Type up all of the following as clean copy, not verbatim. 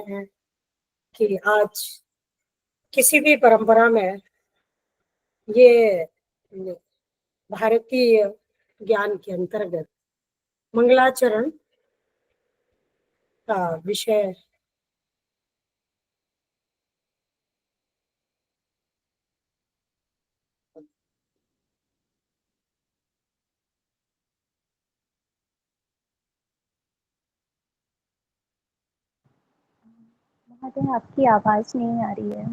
हैं कि आज किसी भी परंपरा में ये भारतीय ज्ञान के अंतर्गत मंगलाचरण का विषय महादेव, आपकी आवाज नहीं आ रही है।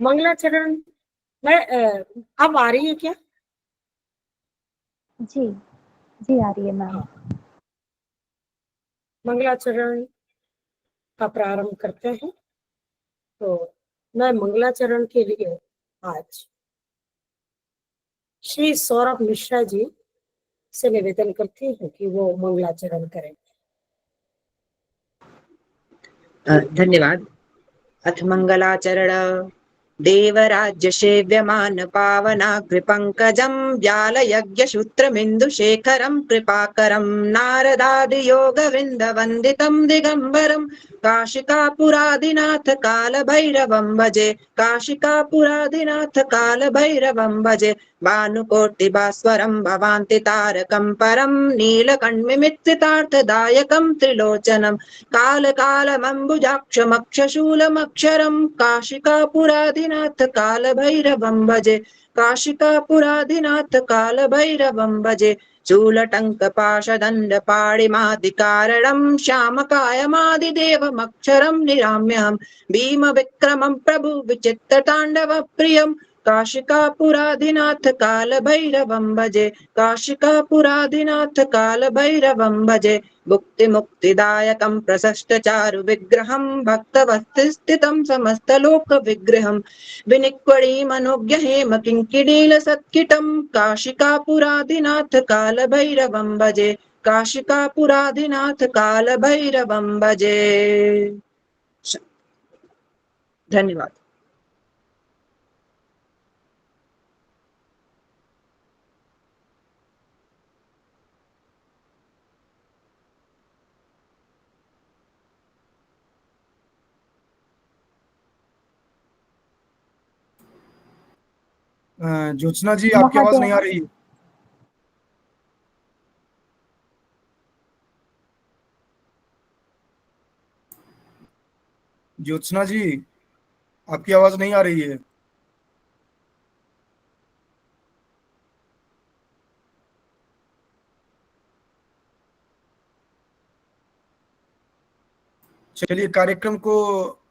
मंगलाचरण में अब आ रही है क्या? जी जी, आ रही है मैम। हाँ, मंगलाचरण का प्रारंभ करते हैं। तो मैं मंगलाचरण के लिए आज श्री सौरभ मिश्रा जी से निवेदन करती हूँ कि वो मंगलाचरण करें। धन्यवाद। अथ मंगलाचरण। देवराज्य सेव्यमान पावनाग्रिपङ्कजं व्यालयज्ञसूत्रमिन्दुशेखरं कृपाकरं नारदादियोगवृन्दवन्दितं दिगम्बरं काशिकापुरादिनाथ कालभैरवं भजे। काशिकापुरादिनाथ कालभैरवं भजे। भानुकोटिभास्वरं भवान्ति तारकं परं नीलकण्ठमित्रितार्थदायकं त्रिलोचनं कालकालमम्बुजाक्षमक्षशूलमक्षरं काशिकापुरादिनाथ कालभैरवं भजे। काशिकापुरादिनाथ कालभैरवं भजे। शूलटङ्कपाशदण्डपाणिमादिकारणं श्यामकायमादिदेवमक्षरं निराम्यहं भीमविक्रमं प्रभु विचित्रताण्डवप्रियं काशिकापुरादिनाथ कालभैरवं भजे। काशिकापुरादिनाथ कालभैरवं भजे। मुक्तिमुक्तिदायकं प्रशस्तचारु विग्रहं भक्तवत्स्थितं समस्तलोकविग्रहं विनिक्वणीमनुज्ञहेम किङ्किणीलसत्किटं काशिकापुरादिनाथ कालभैरवं भजे। काशिकापुरादिनाथ कालभैरवं भजे। धन्यवाद। ज्योत्सना जी, आपकी आवाज नहीं आ रही है। ज्योत्सना जी, आपकी आवाज नहीं आ रही है। चलिए, कार्यक्रम को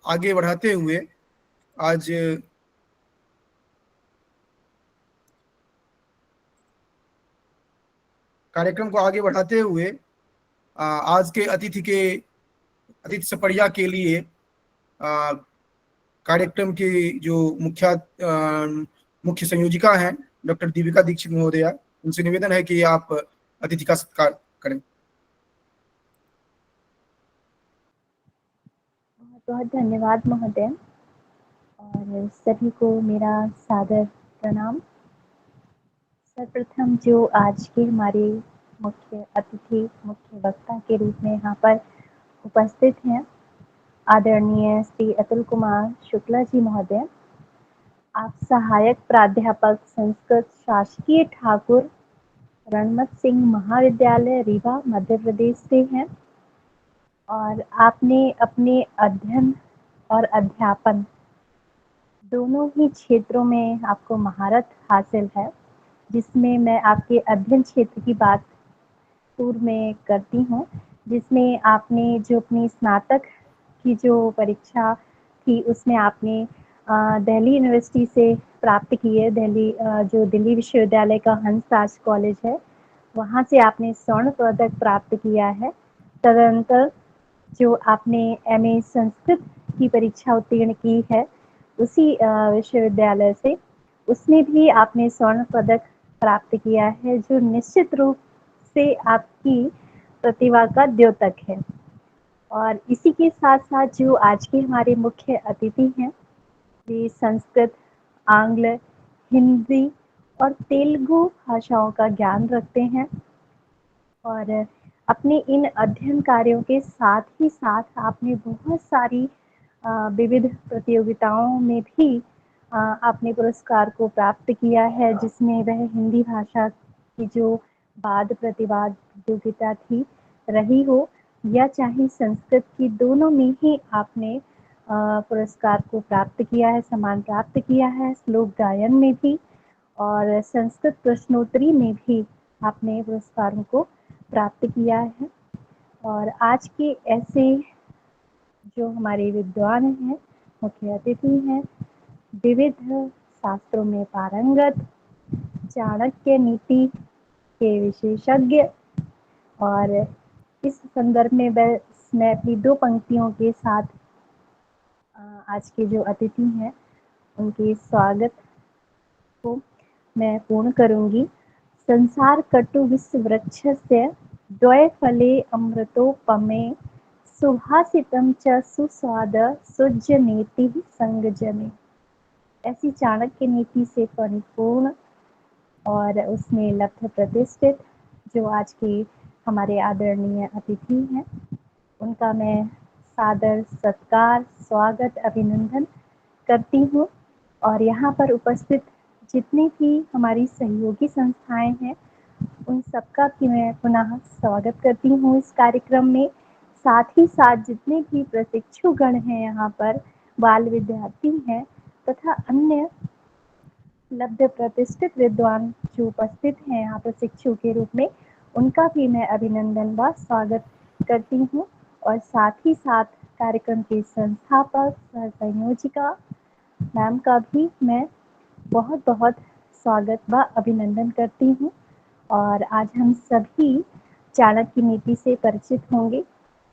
आगे बढ़ाते हुए आज आज के अतिथि सपरिया के लिए कार्यक्रम की जो मुख्य संयोजिका हैं डॉक्टर दीपिका दीक्षित महोदया, उनसे निवेदन है कि आप अतिथि का सत्कार करें। बहुत धन्यवाद महोदय, और सभी को मेरा सादर प्रणाम। सर्वप्रथम जो आज के हमारे मुख्य वक्ता के रूप में यहाँ पर उपस्थित हैं, आदरणीय श्री अतुल कुमार शुक्ला जी महोदय, आप सहायक प्राध्यापक संस्कृत शासकीय ठाकुर रणमत सिंह महाविद्यालय रीवा मध्य प्रदेश से हैं, और आपने अपने अध्ययन और अध्यापन दोनों ही क्षेत्रों में आपको महारत हासिल है, जिसमें मैं आपके अध्ययन क्षेत्र की बात पूर्व में करती हूँ, जिसमें आपने जो अपनी स्नातक की जो परीक्षा थी उसमें आपने दिल्ली यूनिवर्सिटी से प्राप्त की है। जो दिल्ली विश्वविद्यालय का हंसराज कॉलेज है, वहाँ से आपने स्वर्ण पदक प्राप्त किया है। तदनंतर जो आपने MA संस्कृत की परीक्षा उत्तीर्ण की है उसी विश्वविद्यालय से, उसमें भी आपने स्वर्ण पदक प्राप्त किया है, जो निश्चित रूप से आपकी प्रतिभा का द्योतक है। और इसी के साथ साथ जो आज के हमारे मुख्य अतिथि हैं, वे संस्कृत, आंग्ल, हिंदी और तेलुगु भाषाओं का ज्ञान रखते हैं, और अपने इन अध्ययन कार्यों के साथ ही साथ आपने बहुत सारी विविध प्रतियोगिताओं में भी आपने पुरस्कार को प्राप्त किया है, जिसमें वह हिंदी भाषा की जो वाद प्रतिवाद प्रतियोगिता थी रही हो या चाहे संस्कृत की, दोनों में ही आपने पुरस्कार को प्राप्त किया है, सम्मान प्राप्त किया है। श्लोक गायन में भी और संस्कृत प्रश्नोत्तरी में भी आपने पुरस्कारों को प्राप्त किया है। और आज के ऐसे जो हमारे विद्वान हैं, मुख्य अतिथि हैं, विविध शास्त्रों में पारंगत, चाणक्य नीति के विशेषज्ञ, और इस संदर्भ में मैं अपनी 2 पंक्तियों के साथ आज के जो अतिथि हैं उनके स्वागत को मैं पूर्ण करूंगी। संसार कटु विश्व वृक्षस्य द्वय फले अमृतोपमे सुभाषितम च सुस्वाद सुजनेति संगजने। ऐसी चाणक्य नीति से परिपूर्ण और उसमें लब्ध प्रतिष्ठित जो आज के हमारे आदरणीय अतिथि हैं, उनका मैं सादर सत्कार, स्वागत, अभिनंदन करती हूँ। और यहाँ पर उपस्थित जितनी भी हमारी सहयोगी संस्थाएं हैं, उन सबका भी मैं पुनः स्वागत करती हूँ इस कार्यक्रम में। साथ ही साथ जितने भी प्रशिक्षु गण हैं यहाँ पर, बाल विद्यार्थी हैं तथा अन्य लब्ध प्रतिष्ठित विद्वान जो उपस्थित हैं यहाँ प्रशिक्षु के रूप में, उनका भी मैं अभिनंदन व स्वागत करती हूँ। और साथ ही साथ कार्यक्रम के संस्थापक सह संयोजिका मैम का भी मैं बहुत बहुत स्वागत व अभिनंदन करती हूँ। और आज हम सभी चाणक्य नीति से परिचित होंगे,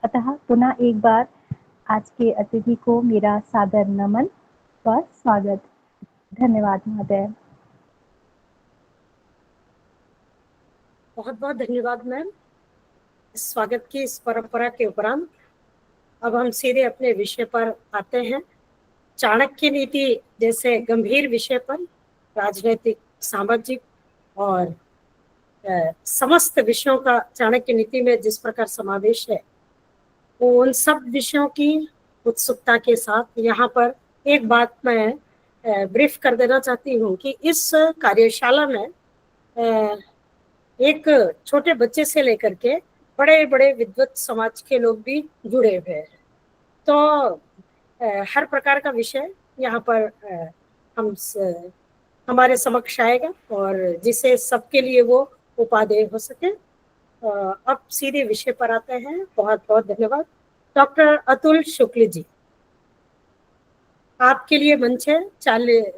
अतः पुनः एक बार आज के अतिथि को मेरा सादर नमन व स्वागत। धन्यवाद महोदय। बहुत बहुत धन्यवाद मैम। स्वागत की इस परंपरा के उपरांत अब हम सीधे अपने विषय पर आते हैं। चाणक्य नीति जैसे गंभीर विषय पर राजनीतिक, सामाजिक और समस्त विषयों का चाणक्य नीति में जिस प्रकार समावेश है, वो उन सब विषयों की उत्सुकता के साथ यहाँ पर एक बात मैं ब्रीफ कर देना चाहती हूँ कि इस कार्यशाला में एक छोटे बच्चे से लेकर के बड़े बड़े विद्वत समाज के लोग भी जुड़े हुए हैं। तो हर प्रकार का विषय यहाँ पर हमारे समक्ष आएगा और जिसे सबके लिए वो उपादेय हो सके। अब सीधे विषय पर आते हैं। बहुत बहुत धन्यवाद। डॉक्टर अतुल शुक्ल जी, आपके लिए मंच है।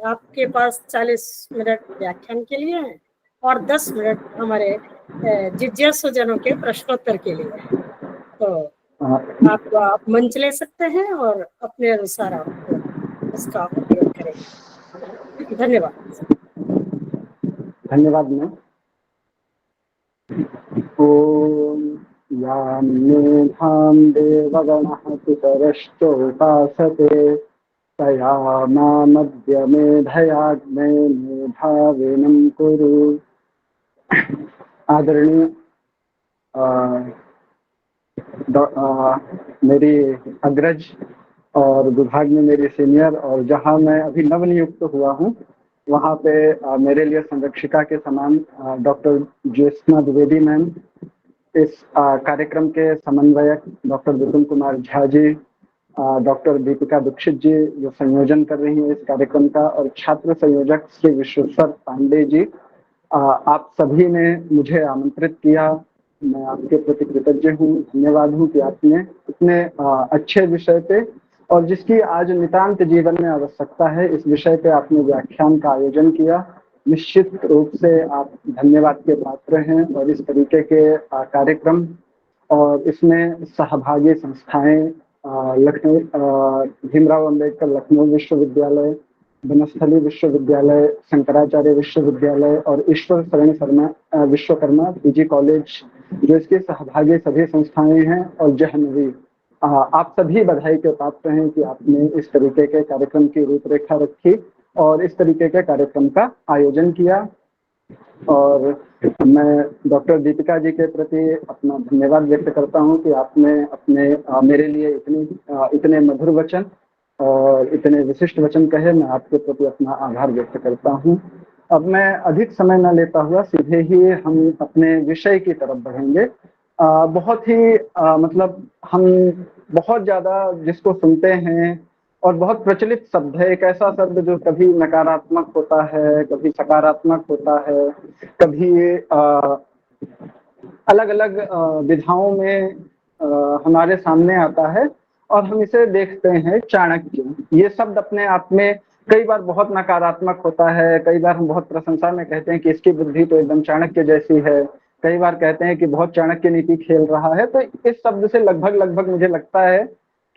आपके पास 40 मिनट व्याख्यान के लिए है और 10 मिनट हमारे जिज्ञासु जनों के प्रश्नोत्तर के लिए है। तो आप मंच ले सकते हैं और अपने अनुसार आप इसका उपयोग करेंगे। धन्यवाद। धन्यवाद मैम। ओम यां मेधां देवगणः पितरश्चोपासते तया मामद्य मेधयाग्ने मेधाविनं कुरु। आदरणीय मेरी अग्रज और विभाग में मेरी सीनियर, और जहां मैं अभी नवनियुक्त हुआ हूं वहां पे मेरे लिए संरक्षिका के समान डॉक्टर ज्योत्सना द्विवेदी मैम, इस कार्यक्रम के समन्वयक डॉक्टर विपुल कुमार झा जी, डॉक्टर दीपिका दीक्षित जी जो संयोजन कर रही हैं इस कार्यक्रम का, और छात्र संयोजक श्री विश्वेश्वर पांडे जी, आप सभी ने मुझे आमंत्रित किया। मैं आपके प्रति कृतज्ञ हूँ, धन्यवाद हूँ कि आपने इतने अच्छे विषय पे और जिसकी आज नितांत जीवन में आवश्यकता है, इस विषय पे आपने व्याख्यान का आयोजन किया। निश्चित रूप से आप धन्यवाद के पात्र हैं। और इस तरीके के कार्यक्रम और इसमें सहभागी संस्थाएं लखनऊ भीमराव अंबेडकर लखनऊ विश्वविद्यालय, बनस्थली विश्वविद्यालय, शंकराचार्य विश्वविद्यालय और ईश्वर शरण शर्मा विश्वकर्मा पीजी कॉलेज, जो इसके सहभागी सभी संस्थाएं हैं, और जहनवी, आप सभी बधाई के पात्र हैं कि आपने इस तरीके के कार्यक्रम की रूपरेखा रखी और इस तरीके के कार्यक्रम का आयोजन किया। और मैं डॉक्टर दीपिका जी के प्रति अपना धन्यवाद व्यक्त करता हूं कि आपने मेरे लिए इतने मधुर वचन और इतने विशिष्ट वचन कहे। मैं आपके प्रति अपना आभार व्यक्त करता हूं। अब मैं अधिक समय न लेता हुआ सीधे ही हम अपने विषय की तरफ बढ़ेंगे। बहुत ही मतलब हम बहुत ज़्यादा जिसको सुनते हैं और बहुत प्रचलित शब्द है, एक ऐसा शब्द जो कभी नकारात्मक होता है, कभी सकारात्मक होता है, कभी अलग अलग विधाओं में हमारे सामने आता है और हम इसे देखते हैं चाणक्य। ये शब्द अपने आप में कई बार बहुत नकारात्मक होता है, कई बार हम बहुत प्रशंसा में कहते हैं कि इसकी बुद्धि तो एकदम चाणक्य जैसी है, कई बार कहते हैं कि बहुत चाणक्य नीति खेल रहा है। तो इस शब्द से लगभग मुझे लगता है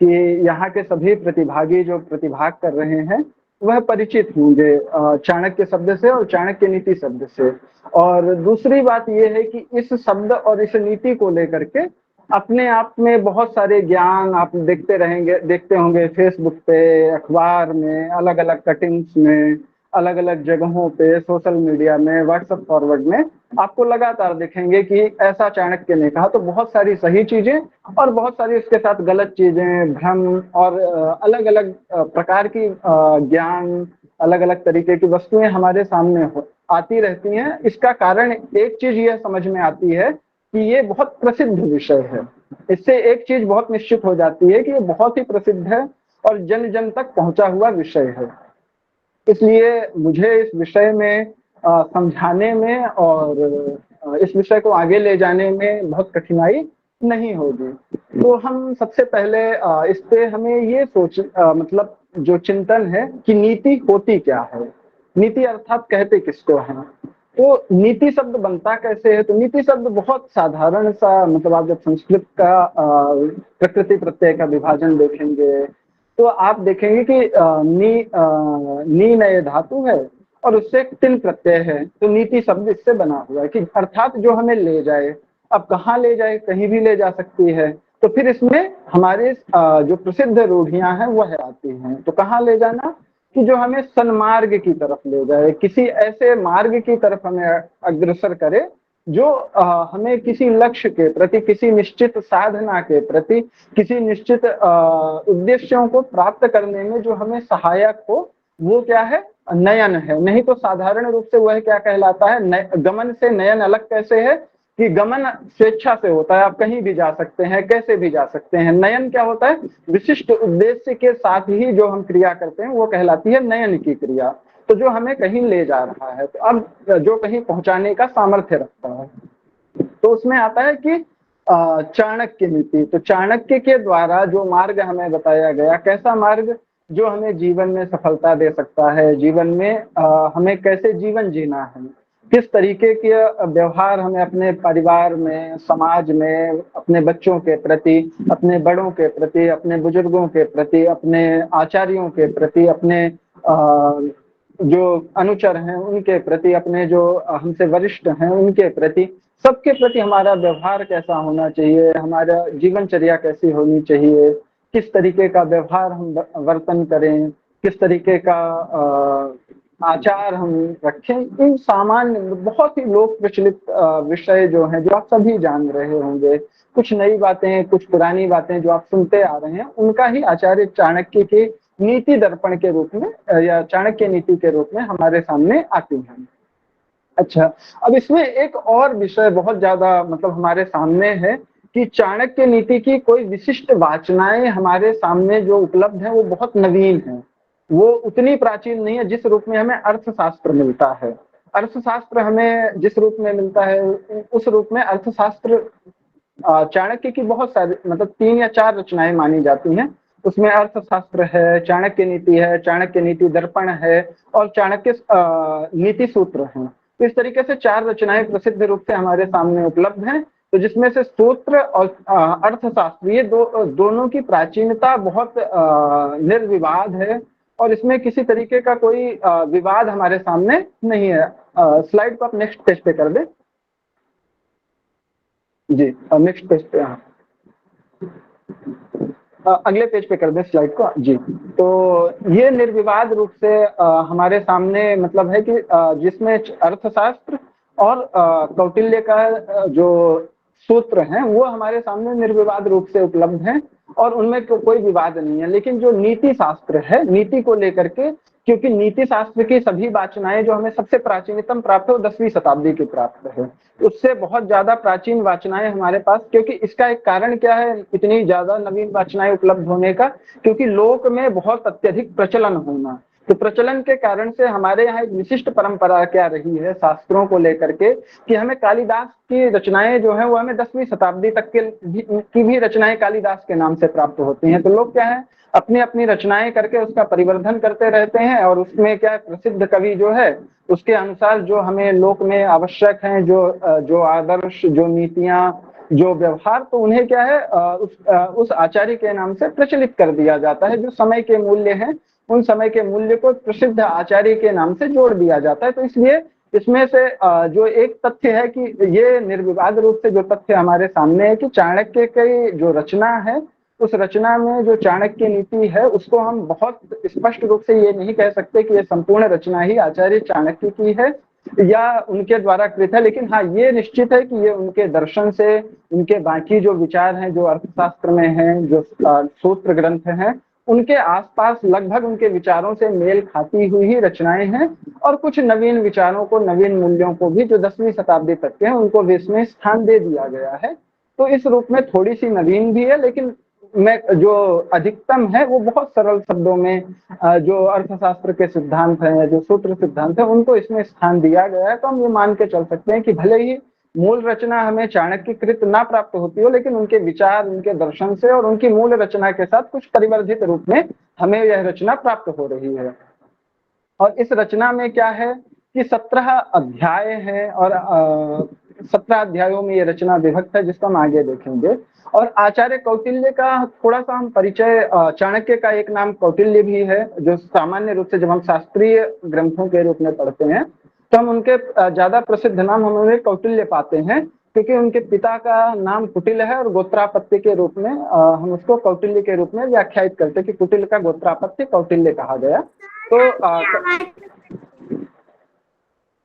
कि यहाँ के सभी प्रतिभागी जो प्रतिभाग कर रहे हैं वह परिचित होंगे चाणक्य शब्द से और चाणक्य नीति शब्द से। और दूसरी बात यह है कि इस शब्द और इस नीति को लेकर के अपने आप में बहुत सारे ज्ञान आप देखते होंगे फेसबुक पे, अखबार में, अलग अलग कटिंग्स में, अलग अलग जगहों पे, सोशल मीडिया में, व्हाट्सएप फॉरवर्ड में आपको लगातार दिखेंगे कि ऐसा चाणक्य ने कहा। तो बहुत सारी सही चीजें और बहुत सारी उसके साथ गलत चीजें, भ्रम और अलग अलग प्रकार की ज्ञान, अलग अलग तरीके की वस्तुएं हमारे सामने आती रहती हैं। इसका कारण एक चीज यह समझ में आती है कि ये बहुत प्रसिद्ध विषय है। इससे एक चीज बहुत निश्चित हो जाती है कि ये बहुत ही प्रसिद्ध है और जन जन तक पहुंचा हुआ विषय है। इसलिए मुझे इस विषय में समझाने में और इस विषय को आगे ले जाने में बहुत कठिनाई नहीं होगी। तो हम सबसे पहले इस पे हमें ये मतलब जो चिंतन है कि नीति होती क्या है, नीति अर्थात कहते किसको हैं। तो नीति शब्द बनता कैसे है? तो नीति शब्द बहुत साधारण सा, मतलब आप जब संस्कृत का प्रकृति प्रत्यय का विभाजन देखेंगे तो आप देखेंगे कि नी नए धातु है और उससे एक तिल प्रत्यय है। तो नीति शब्द इससे बना हुआ है कि अर्थात जो हमें ले जाए। अब कहाँ ले जाए? कहीं भी ले जा सकती है। तो फिर इसमें हमारे जो प्रसिद्ध रूढ़ियां हैं वह आती हैं। तो कहाँ ले जाना? कि जो हमें सन्मार्ग की तरफ ले जाए, किसी ऐसे मार्ग की तरफ हमें अग्रसर करे जो हमें किसी लक्ष्य के प्रति, किसी निश्चित साधना के प्रति, किसी निश्चित उद्देश्यों को प्राप्त करने में जो हमें सहायक हो। वो क्या है? नयन है। नहीं तो साधारण रूप से वह क्या कहलाता है? गमन से नयन अलग कैसे है कि गमन स्वेच्छा से होता है, आप कहीं भी जा सकते हैं, कैसे भी जा सकते हैं। नयन क्या होता है? विशिष्ट उद्देश्य के साथ ही जो हम क्रिया करते हैं वो कहलाती है नयन की क्रिया। तो जो हमें कहीं ले जा रहा है, तो अब जो कहीं पहुंचाने का सामर्थ्य रखता है, तो उसमें आता है कि चाणक्य नीति। तो चाणक्य के द्वारा जो मार्ग हमें बताया गया, कैसा मार्ग? जो हमें जीवन में सफलता दे सकता है, जीवन में हमें कैसे जीवन जीना है, किस तरीके के व्यवहार हमें अपने परिवार में, समाज में, अपने बच्चों के प्रति, अपने बड़ों के प्रति, अपने बुजुर्गों के प्रति, अपने आचार्यों के प्रति, अपने जो अनुचर हैं उनके प्रति, अपने जो हमसे वरिष्ठ हैं उनके प्रति, सबके प्रति हमारा व्यवहार कैसा होना चाहिए, हमारा जीवनचर्या कैसी होनी चाहिए, किस तरीके का व्यवहार हम वर्तन करें, किस तरीके का आचार हम रखें। इन सामान्य बहुत ही लोक प्रचलित विषय जो हैं, जो आप सभी जान रहे होंगे, कुछ नई बातें, कुछ पुरानी बातें जो आप सुनते आ रहे हैं, उनका ही आचार्य चाणक्य के नीति दर्पण के रूप में या चाणक्य नीति के रूप में हमारे सामने आती हैं। अच्छा, अब इसमें एक और विषय बहुत ज्यादा मतलब हमारे सामने है कि चाणक्य नीति की कोई विशिष्ट वाचनाएं हमारे सामने जो उपलब्ध है वो बहुत नवीन है। वो उतनी प्राचीन नहीं है जिस रूप में हमें अर्थशास्त्र मिलता है। अर्थशास्त्र हमें जिस रूप में मिलता है उस रूप में अर्थशास्त्र चाणक्य की बहुत सारी, मतलब 3 या 4 रचनाएं मानी जाती हैं। उसमें अर्थशास्त्र है, चाणक्य नीति है, चाणक्य नीति दर्पण है और चाणक्य नीति सूत्र हैं। तो इस तरीके से 4 रचनाएं प्रसिद्ध रूप से हमारे सामने उपलब्ध हैं। तो जिसमें से सूत्र और अर्थशास्त्र, ये दोनों की प्राचीनता बहुत निर्विवाद है और इसमें किसी तरीके का कोई विवाद हमारे सामने नहीं है। स्लाइड को आप नेक्स्ट पेज पे कर दें जी, नेक्स्ट पेज पे। अगले पेज पे कर दें स्लाइड को जी। तो ये निर्विवाद रूप से हमारे सामने मतलब है कि जिसमें अर्थशास्त्र और कौटिल्य का जो सूत्र हैं वो हमारे सामने निर्विवाद रूप से उपलब्ध हैं और उनमें कोई विवाद नहीं है। लेकिन जो नीति शास्त्र है, नीति को लेकर के, क्योंकि नीति शास्त्र की सभी वाचनाएं जो हमें सबसे प्राचीनतम प्राप्त है वो 10वीं शताब्दी की प्राप्त है, उससे बहुत ज्यादा प्राचीन वाचनाएं हमारे पास। क्योंकि इसका एक कारण क्या है इतनी ज्यादा नवीन वाचनाएं उपलब्ध होने का, क्योंकि लोक में बहुत अत्यधिक प्रचलन होना। तो प्रचलन के कारण से हमारे यहाँ एक विशिष्ट परंपरा क्या रही है शास्त्रों को लेकर के कि हमें कालिदास की रचनाएं जो है वो हमें 10वीं शताब्दी तक की भी रचनाएं कालिदास के नाम से प्राप्त होती हैं। तो लोग क्या है अपनी अपनी रचनाएं करके उसका परिवर्धन करते रहते हैं और उसमें क्या है प्रसिद्ध कवि जो है उसके अनुसार जो हमें लोक में आवश्यक हैं, जो आदर्श, जो नीतियां, जो व्यवहार, तो उन्हें क्या है उस आचार्य के नाम से प्रचलित कर दिया जाता है। जो समय के मूल्य हैं उन समय के मूल्य को प्रसिद्ध आचार्य के नाम से जोड़ दिया जाता है। तो इसलिए इसमें से जो एक तथ्य है कि ये निर्विवाद रूप से जो तथ्य हमारे सामने है कि चाणक्य की जो रचना है उस रचना में जो चाणक्य नीति है उसको हम बहुत स्पष्ट रूप से ये नहीं कह सकते कि ये संपूर्ण रचना ही आचार्य चाणक्य की है या उनके द्वारा कृत है। लेकिन हाँ ये निश्चित है कि ये उनके दर्शन से, उनके बाकी जो विचार हैं जो अर्थशास्त्र में हैं, जो सूत्र ग्रंथ हैं, उनके आसपास लगभग उनके विचारों से मेल खाती हुई ही रचनाएं हैं। और कुछ नवीन विचारों को, नवीन मूल्यों को भी जो 10वीं शताब्दी तक के हैं उनको भी इसमें स्थान दे दिया गया है। तो इस रूप में थोड़ी सी नवीन भी है, लेकिन मैं जो अधिकतम है वो बहुत सरल शब्दों में जो अर्थशास्त्र के सिद्धांत हैं, जो सूत्र सिद्धांत है, उनको इसमें स्थान दिया गया है। तो हम ये मान के चल सकते हैं कि भले ही मूल रचना हमें चाणक्यकृत ना प्राप्त होती हो, लेकिन उनके विचार, उनके दर्शन से और उनकी मूल रचना के साथ कुछ परिवर्धित रूप में हमें यह रचना प्राप्त हो रही है। और इस रचना में क्या है कि 17 अध्याय हैं और 17 अध्यायों में ये रचना विभक्त है, जिसको हम आगे देखेंगे। और आचार्य कौटिल्य का थोड़ा सा हम परिचय, चाणक्य का एक नाम कौटिल्य भी है, जो सामान्य रूप से जब हम शास्त्रीय ग्रंथों के रूप में पढ़ते हैं तो हम उनके ज्यादा प्रसिद्ध नाम हम उन्हें कौटिल्य पाते हैं, क्योंकि उनके पिता का नाम कुटिल है और गोत्रापत्य के रूप में हम उसको कौटिल्य के रूप में व्याख्यायित करते हैं कि कुटिल का गोत्रापत्य कौटिल्य कहा गया। तो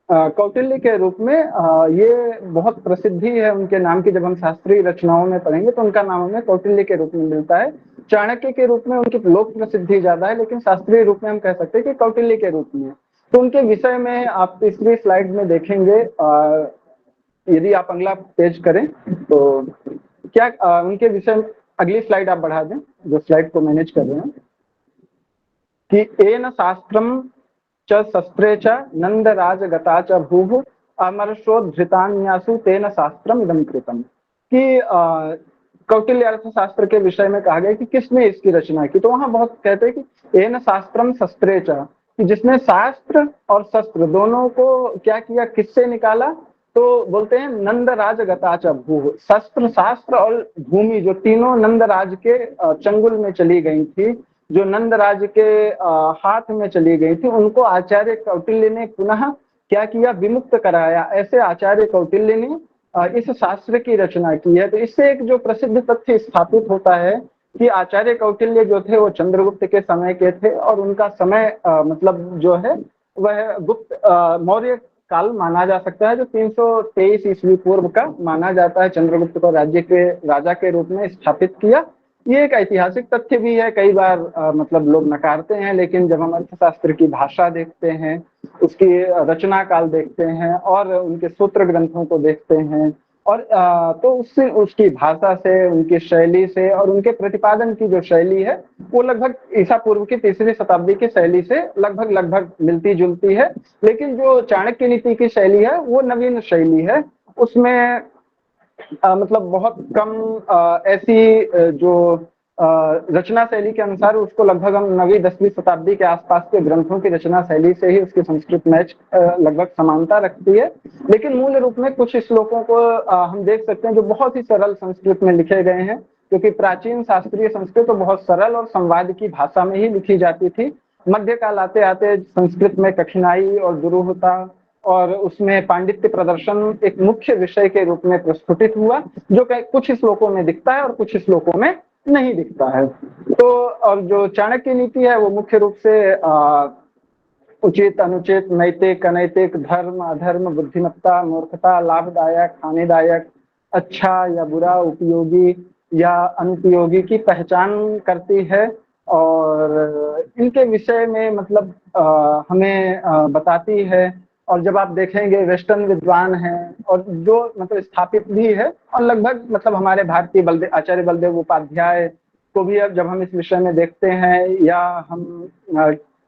कौटिल्य के रूप में ये बहुत प्रसिद्धि है उनके नाम की। जब हम शास्त्रीय रचनाओं में पढ़ेंगे तो उनका नाम हमें कौटिल्य के रूप में मिलता है। चाणक्य के रूप में उनकी लोक प्रसिद्धि ज्यादा है, लेकिन शास्त्रीय रूप में हम कह सकते हैं कि कौटिल्य के रूप में। तो उनके विषय में आप तीसरी स्लाइड में देखेंगे, यदि आप अगला पेज करें तो क्या उनके विषय में, अगली स्लाइड आप बढ़ा दें जो स्लाइड को मैनेज कर रहे हैं, कि एन शास्त्रम च शस्त्रे च नंदराज गता च भूः अमरशोद्धृतान्यासु तेन शास्त्रम इदं कृतम्। कि कौटिल्य अर्थशास्त्र के विषय में कहा गया कि किसने इसकी रचना की, तो वहां बहुत कहते हैं कि एन शास्त्रम शस्त्रे च, कि जिसने शास्त्र और शस्त्र दोनों को क्या किया, किससे निकाला, तो बोलते हैं नंदराज गता च भूः। शस्त्र, शास्त्र और भूमि जो तीनों नंदराज के चंगुल में चली गई थी, जो नंदराज के हाथ में चली गई थी, उनको आचार्य कौटिल्य ने पुनः क्या किया, विमुक्त कराया। ऐसे आचार्य कौटिल्य ने इस शास्त्र की रचना की है। तो इससे एक जो प्रसिद्ध तथ्य स्थापित होता है कि आचार्य कौटिल्य जो थे वो चंद्रगुप्त के समय के थे और उनका समय मतलब जो है वह गुप्त मौर्य काल माना जा सकता है, जो 323 ईस्वी पूर्व का माना जाता है। चंद्रगुप्त को राज्य के राजा के रूप में स्थापित किया। ये एक ऐतिहासिक तथ्य भी है, कई बार मतलब लोग नकारते हैं, लेकिन जब हम अर्थशास्त्र की भाषा देखते हैं, उसकी रचना काल देखते हैं और उनके सूत्र ग्रंथों को देखते हैं और तो उससे, उसकी भाषा से, उनकी शैली से और उनके प्रतिपादन की जो शैली है वो लगभग ईसा पूर्व की 3री शताब्दी की शैली से लगभग मिलती जुलती है। लेकिन जो चाणक्य नीति की शैली है वो नवीन शैली है, उसमें मतलब बहुत कम ऐसी जो रचना शैली के अनुसार उसको लगभग हम 9वीं 10वीं शताब्दी के आसपास के ग्रंथों की रचना शैली से ही उसकी संस्कृत मैच लगभग समानता रखती है। लेकिन मूल रूप में कुछ श्लोकों को हम देख सकते हैं जो बहुत ही सरल संस्कृत में लिखे गए हैं, क्योंकि प्राचीन शास्त्रीय संस्कृत तो बहुत सरल और संवाद की भाषा में ही लिखी जाती थी। मध्यकाल आते आते संस्कृत में कठिनाई और दुरूहता और उसमें पांडित्य प्रदर्शन एक मुख्य विषय के रूप में प्रस्फुटित हुआ, जो कुछ श्लोकों में दिखता है और कुछ श्लोकों में नहीं दिखता है। तो और जो चाणक्य नीति है वो मुख्य रूप से उचित अनुचित, नैतिक अनैतिक, धर्म अधर्म, बुद्धिमत्ता मूर्खता, लाभदायक हानिदायक, अच्छा या बुरा, उपयोगी या अनुपयोगी की पहचान करती है और इनके विषय में मतलब हमें बताती है। और जब आप देखेंगे वेस्टर्न विद्वान हैं और जो मतलब स्थापित भी है और लगभग मतलब हमारे भारतीय आचार्य बलदेव उपाध्याय को भी अब जब हम इस विषय में देखते हैं, या हम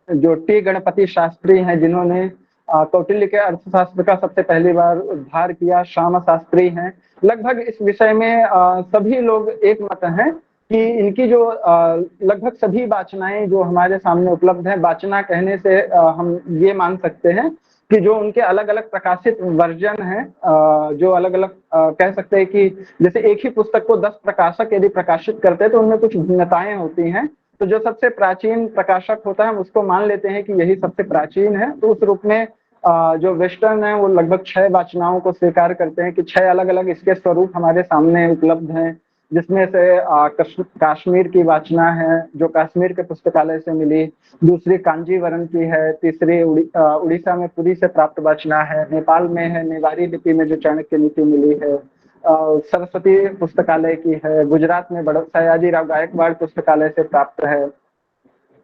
जो टी गणपति शास्त्री हैं जिन्होंने कौटिल्य के अर्थशास्त्र का सबसे पहली बार उद्धार किया, श्याम शास्त्री हैं, लगभग इस विषय में सभी लोग एक मत हैं कि इनकी जो लगभग सभी वाचनाएं जो हमारे सामने उपलब्ध हैं, वाचना कहने से हम ये मान सकते हैं कि जो उनके अलग अलग प्रकाशित वर्जन हैं, जो अलग अलग कह सकते हैं कि जैसे एक ही पुस्तक को 10 प्रकाशक यदि प्रकाशित करते हैं तो उनमें कुछ भिन्नताएं होती हैं, तो जो सबसे प्राचीन प्रकाशक होता है हम उसको मान लेते हैं कि यही सबसे प्राचीन है। तो उस रूप में जो वेस्टर्न है वो लगभग 6 वाचनाओं को स्वीकार करते हैं कि 6 अलग अलग इसके स्वरूप हमारे सामने उपलब्ध हैं, जिसमें से कश्मीर की वाचना है जो कश्मीर के पुस्तकालय से मिली, दूसरी कांजीवरम की है, तीसरी उड़ीसा में पुरी से प्राप्त वाचना है, नेपाल में है नेवारी लिपि में जो चाणक्य नीति मिली है, सरस्वती पुस्तकालय की है, गुजरात में सयाजी राव गायकवाड़ पुस्तकालय से प्राप्त है।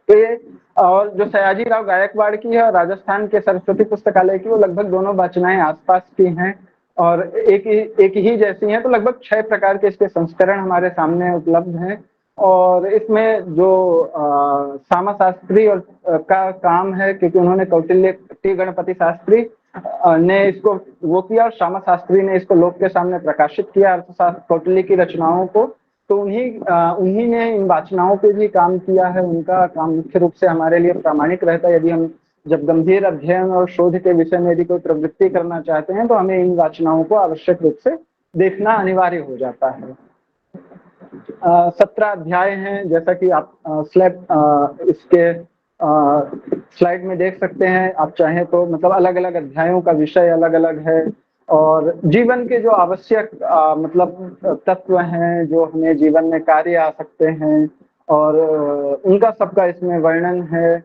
तो ये और जो सयाजी राव गायकवाड़ की है और राजस्थान के सरस्वती पुस्तकालय की, वो लगभग दोनों वाचनाएं आसपास की हैं और एक ही जैसी हैं। तो लगभग 6 प्रकार के इसके संस्करण हमारे सामने उपलब्ध हैं और इसमें जो श्यामा शास्त्री और का काम है, क्योंकि उन्होंने कौटिल्य टी गणपति शास्त्री ने इसको वो किया और श्यामा शास्त्री ने इसको लोक के सामने प्रकाशित किया अर्थशास्त्र कौटिल्य की रचनाओं को, तो उन्हीं ने इन वाचनाओं पे भी काम किया है। उनका काम मुख्य रूप से हमारे लिए प्रामाणिक रहता है। यदि हम जब गंभीर अध्ययन और शोध के विषय में यदि कोई प्रवृत्ति करना चाहते हैं तो हमें इन वाचनाओं को आवश्यक रूप से देखना अनिवार्य हो जाता है। 17 अध्याय हैं, जैसा कि आप इसके स्लाइड में देख सकते हैं। आप चाहें तो मतलब अलग अलग अध्यायों का विषय अलग अलग है और जीवन के जो आवश्यक मतलब तत्व हैं जो हमें जीवन में कार्य आ सकते हैं और उनका सबका इसमें वर्णन है।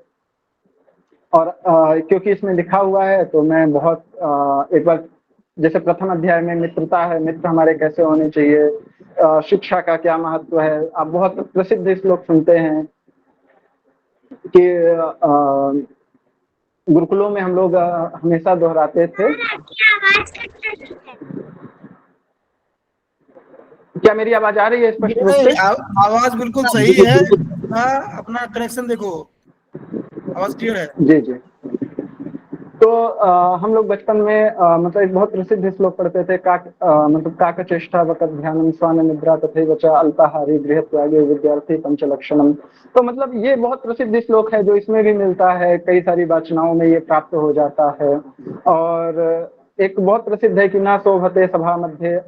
और क्योंकि इसमें लिखा हुआ है तो मैं बहुत एक बार, जैसे प्रथम अध्याय में मित्रता है, मित्र हमारे कैसे होने चाहिए, शिक्षा का क्या महत्व है। आप बहुत प्रसिद्ध श्लोक सुनते हैं कि गुरुकुलों में हम लोग हमेशा दोहराते थे। क्या मेरी आवाज आ रही है स्पष्ट रूप से? आवाज बिल्कुल सही है। अपना कनेक्शन देखो, आवाज क्लियर है। जी जी। तो हम लोग बचपन में मतलब एक बहुत प्रसिद्ध श्लोक पढ़ते थे, मतलब काकचेष्टा वकत ध्यानम स्वान निद्रा तथैव च अल्पाहारी गृहत्यागे विद्यार्थी पंचलक्षणम। तो मतलब ये बहुत प्रसिद्ध श्लोक है जो इसमें भी मिलता है, कई सारी वाचनाओं में ये प्राप्त हो जाता है। और एक बहुत प्रसिद्ध है कि ना शोभते सभा मध्य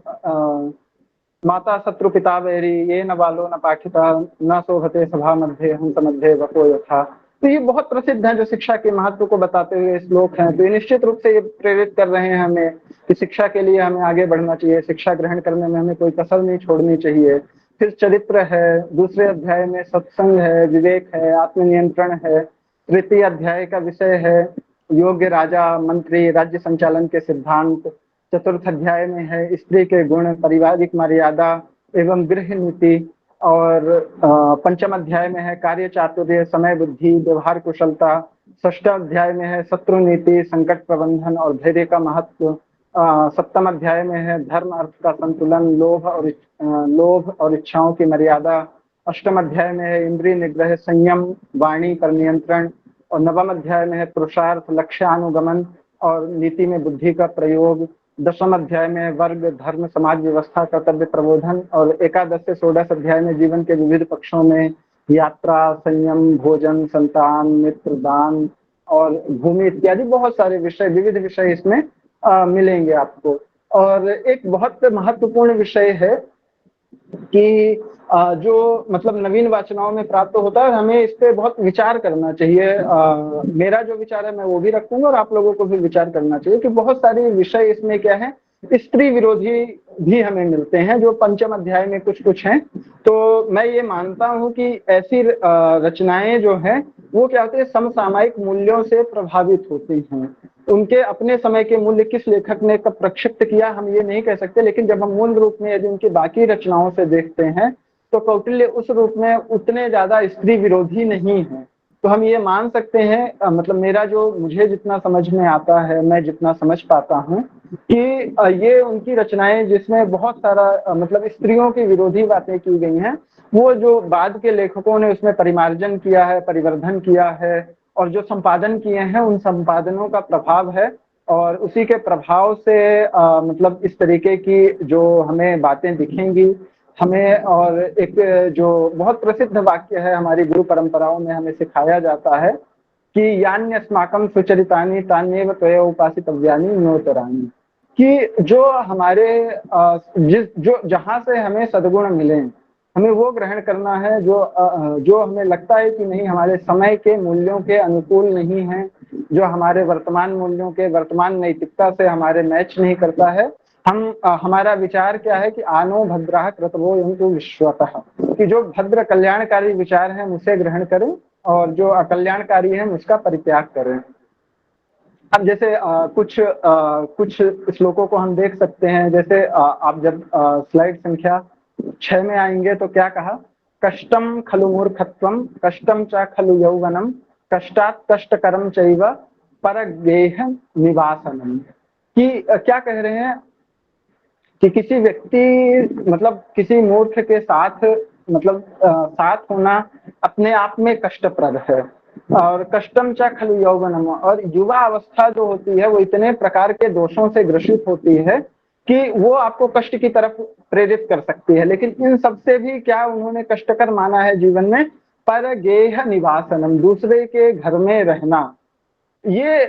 माता शत्रु पिता वैरी ये न बालो न पाठिता न शोभते सभा मध्य हंस मध्य वको यथा। तो ये बहुत प्रसिद्ध है जो शिक्षा के महत्व को बताते हुए श्लोक हैं। तो ये निश्चित रूप से ये प्रेरित कर रहे हैं हमें कि शिक्षा के लिए हमें आगे बढ़ना चाहिए, शिक्षा ग्रहण करने में हमें कोई कसर नहीं छोड़नी चाहिए। फिर चरित्र है, दूसरे अध्याय में सत्संग है, विवेक है, आत्मनियंत्रण है। तृतीय अध्याय का विषय है योग्य राजा मंत्री राज्य संचालन के सिद्धांत। चतुर्थ अध्याय में है स्त्री के गुण, पारिवारिक मर्यादा एवं गृह नीति। और पंचम अध्याय में है कार्य चातुर्य, समय बुद्धि, व्यवहार कुशलता। षष्ठ अध्याय में है शत्रु नीति, संकट प्रबंधन और धैर्य का महत्व। सप्तम अध्याय में है धर्म अर्थ का संतुलन, लोभ और इच्छाओं की मर्यादा। अष्टम अध्याय में है इंद्रिय निग्रह, संयम, वाणी पर नियंत्रण। और नवम अध्याय में है पुरुषार्थ, लक्ष्यानुगमन और नीति में बुद्धि का प्रयोग। दशम अध्याय में वर्ग, धर्म, समाज व्यवस्था, कर्तव्य प्रबोधन। और एकादश से षोडश अध्याय में जीवन के विविध पक्षों में यात्रा, संयम, भोजन, संतान, मित्र, दान और भूमि इत्यादि बहुत सारे विषय, विविध विषय इसमें मिलेंगे आपको। और एक बहुत महत्वपूर्ण विषय है कि जो मतलब नवीन वाचनाओं में प्राप्त होता है, हमें इस पे बहुत विचार करना चाहिए। मेरा जो विचार है मैं वो भी रखूंगा और आप लोगों को भी विचार करना चाहिए कि बहुत सारे विषय इसमें क्या है, स्त्री विरोधी भी हमें मिलते हैं जो पंचम अध्याय में कुछ हैं। तो मैं ये मानता हूँ कि ऐसी रचनाएं जो हैं वो क्या होती है, समसामयिक मूल्यों से प्रभावित होती हैं। उनके अपने समय के मूल्य किस लेखक ने कब प्रक्षिप्त किया हम ये नहीं कह सकते, लेकिन जब हम मूल रूप में यदि उनकी बाकी रचनाओं से देखते हैं तो कौटिल्य उस रूप में उतने ज्यादा स्त्री विरोधी नहीं है। तो हम ये मान सकते हैं, मतलब मेरा जो मुझे जितना समझ में आता है, मैं जितना समझ पाता हूँ कि ये उनकी रचनाएं जिसमें बहुत सारा मतलब स्त्रियों की विरोधी बातें की गई हैं, वो जो बाद के लेखकों ने उसमें परिमार्जन किया है, परिवर्धन किया है और जो संपादन किए हैं उन संपादनों का प्रभाव है। और उसी के प्रभाव से मतलब इस तरीके की जो हमें बातें दिखेंगी हमें। और एक जो बहुत प्रसिद्ध वाक्य है हमारी गुरु परंपराओं में हमें सिखाया जाता है कि यान्यस्माकं सुचरितानि तान्येव त्वया उपासितव्यानि न्योतराणि, कि जो हमारे जो जहां से हमें सद्गुण मिले हमें वो ग्रहण करना है, जो हमें लगता है कि नहीं हमारे समय के मूल्यों के अनुकूल नहीं है, जो हमारे वर्तमान मूल्यों के वर्तमान नैतिकता से हमारे मैच नहीं करता है, हमारा विचार क्या है कि आनो भद्रः कृतवो यन्तु विश्वतः, कि जो भद्र कल्याणकारी विचार है उसे ग्रहण करें और जो अकल्याणकारी है उसका परित्याग करें। अब जैसे कुछ श्लोकों को हम देख सकते हैं, जैसे आप जब स्लाइड संख्या 6 में आएंगे तो क्या कहा, कष्टम खलु मूर्खत्वम कष्टम च खलु यौवनम कष्टात् कष्टकरम चैव परगेह निवासनम, कि क्या कह रहे हैं कि किसी व्यक्ति मतलब किसी मूर्ख के साथ मतलब साथ होना अपने आप में कष्टप्रद है। और कष्टम च खलु यौवनम, और युवा अवस्था जो होती है वो इतने प्रकार के दोषों से ग्रसित होती है कि वो आपको कष्ट की तरफ प्रेरित कर सकती है। लेकिन इन सबसे भी क्या उन्होंने कष्टकर माना है जीवन में, परगेह निवासनम, दूसरे के घर में रहना, ये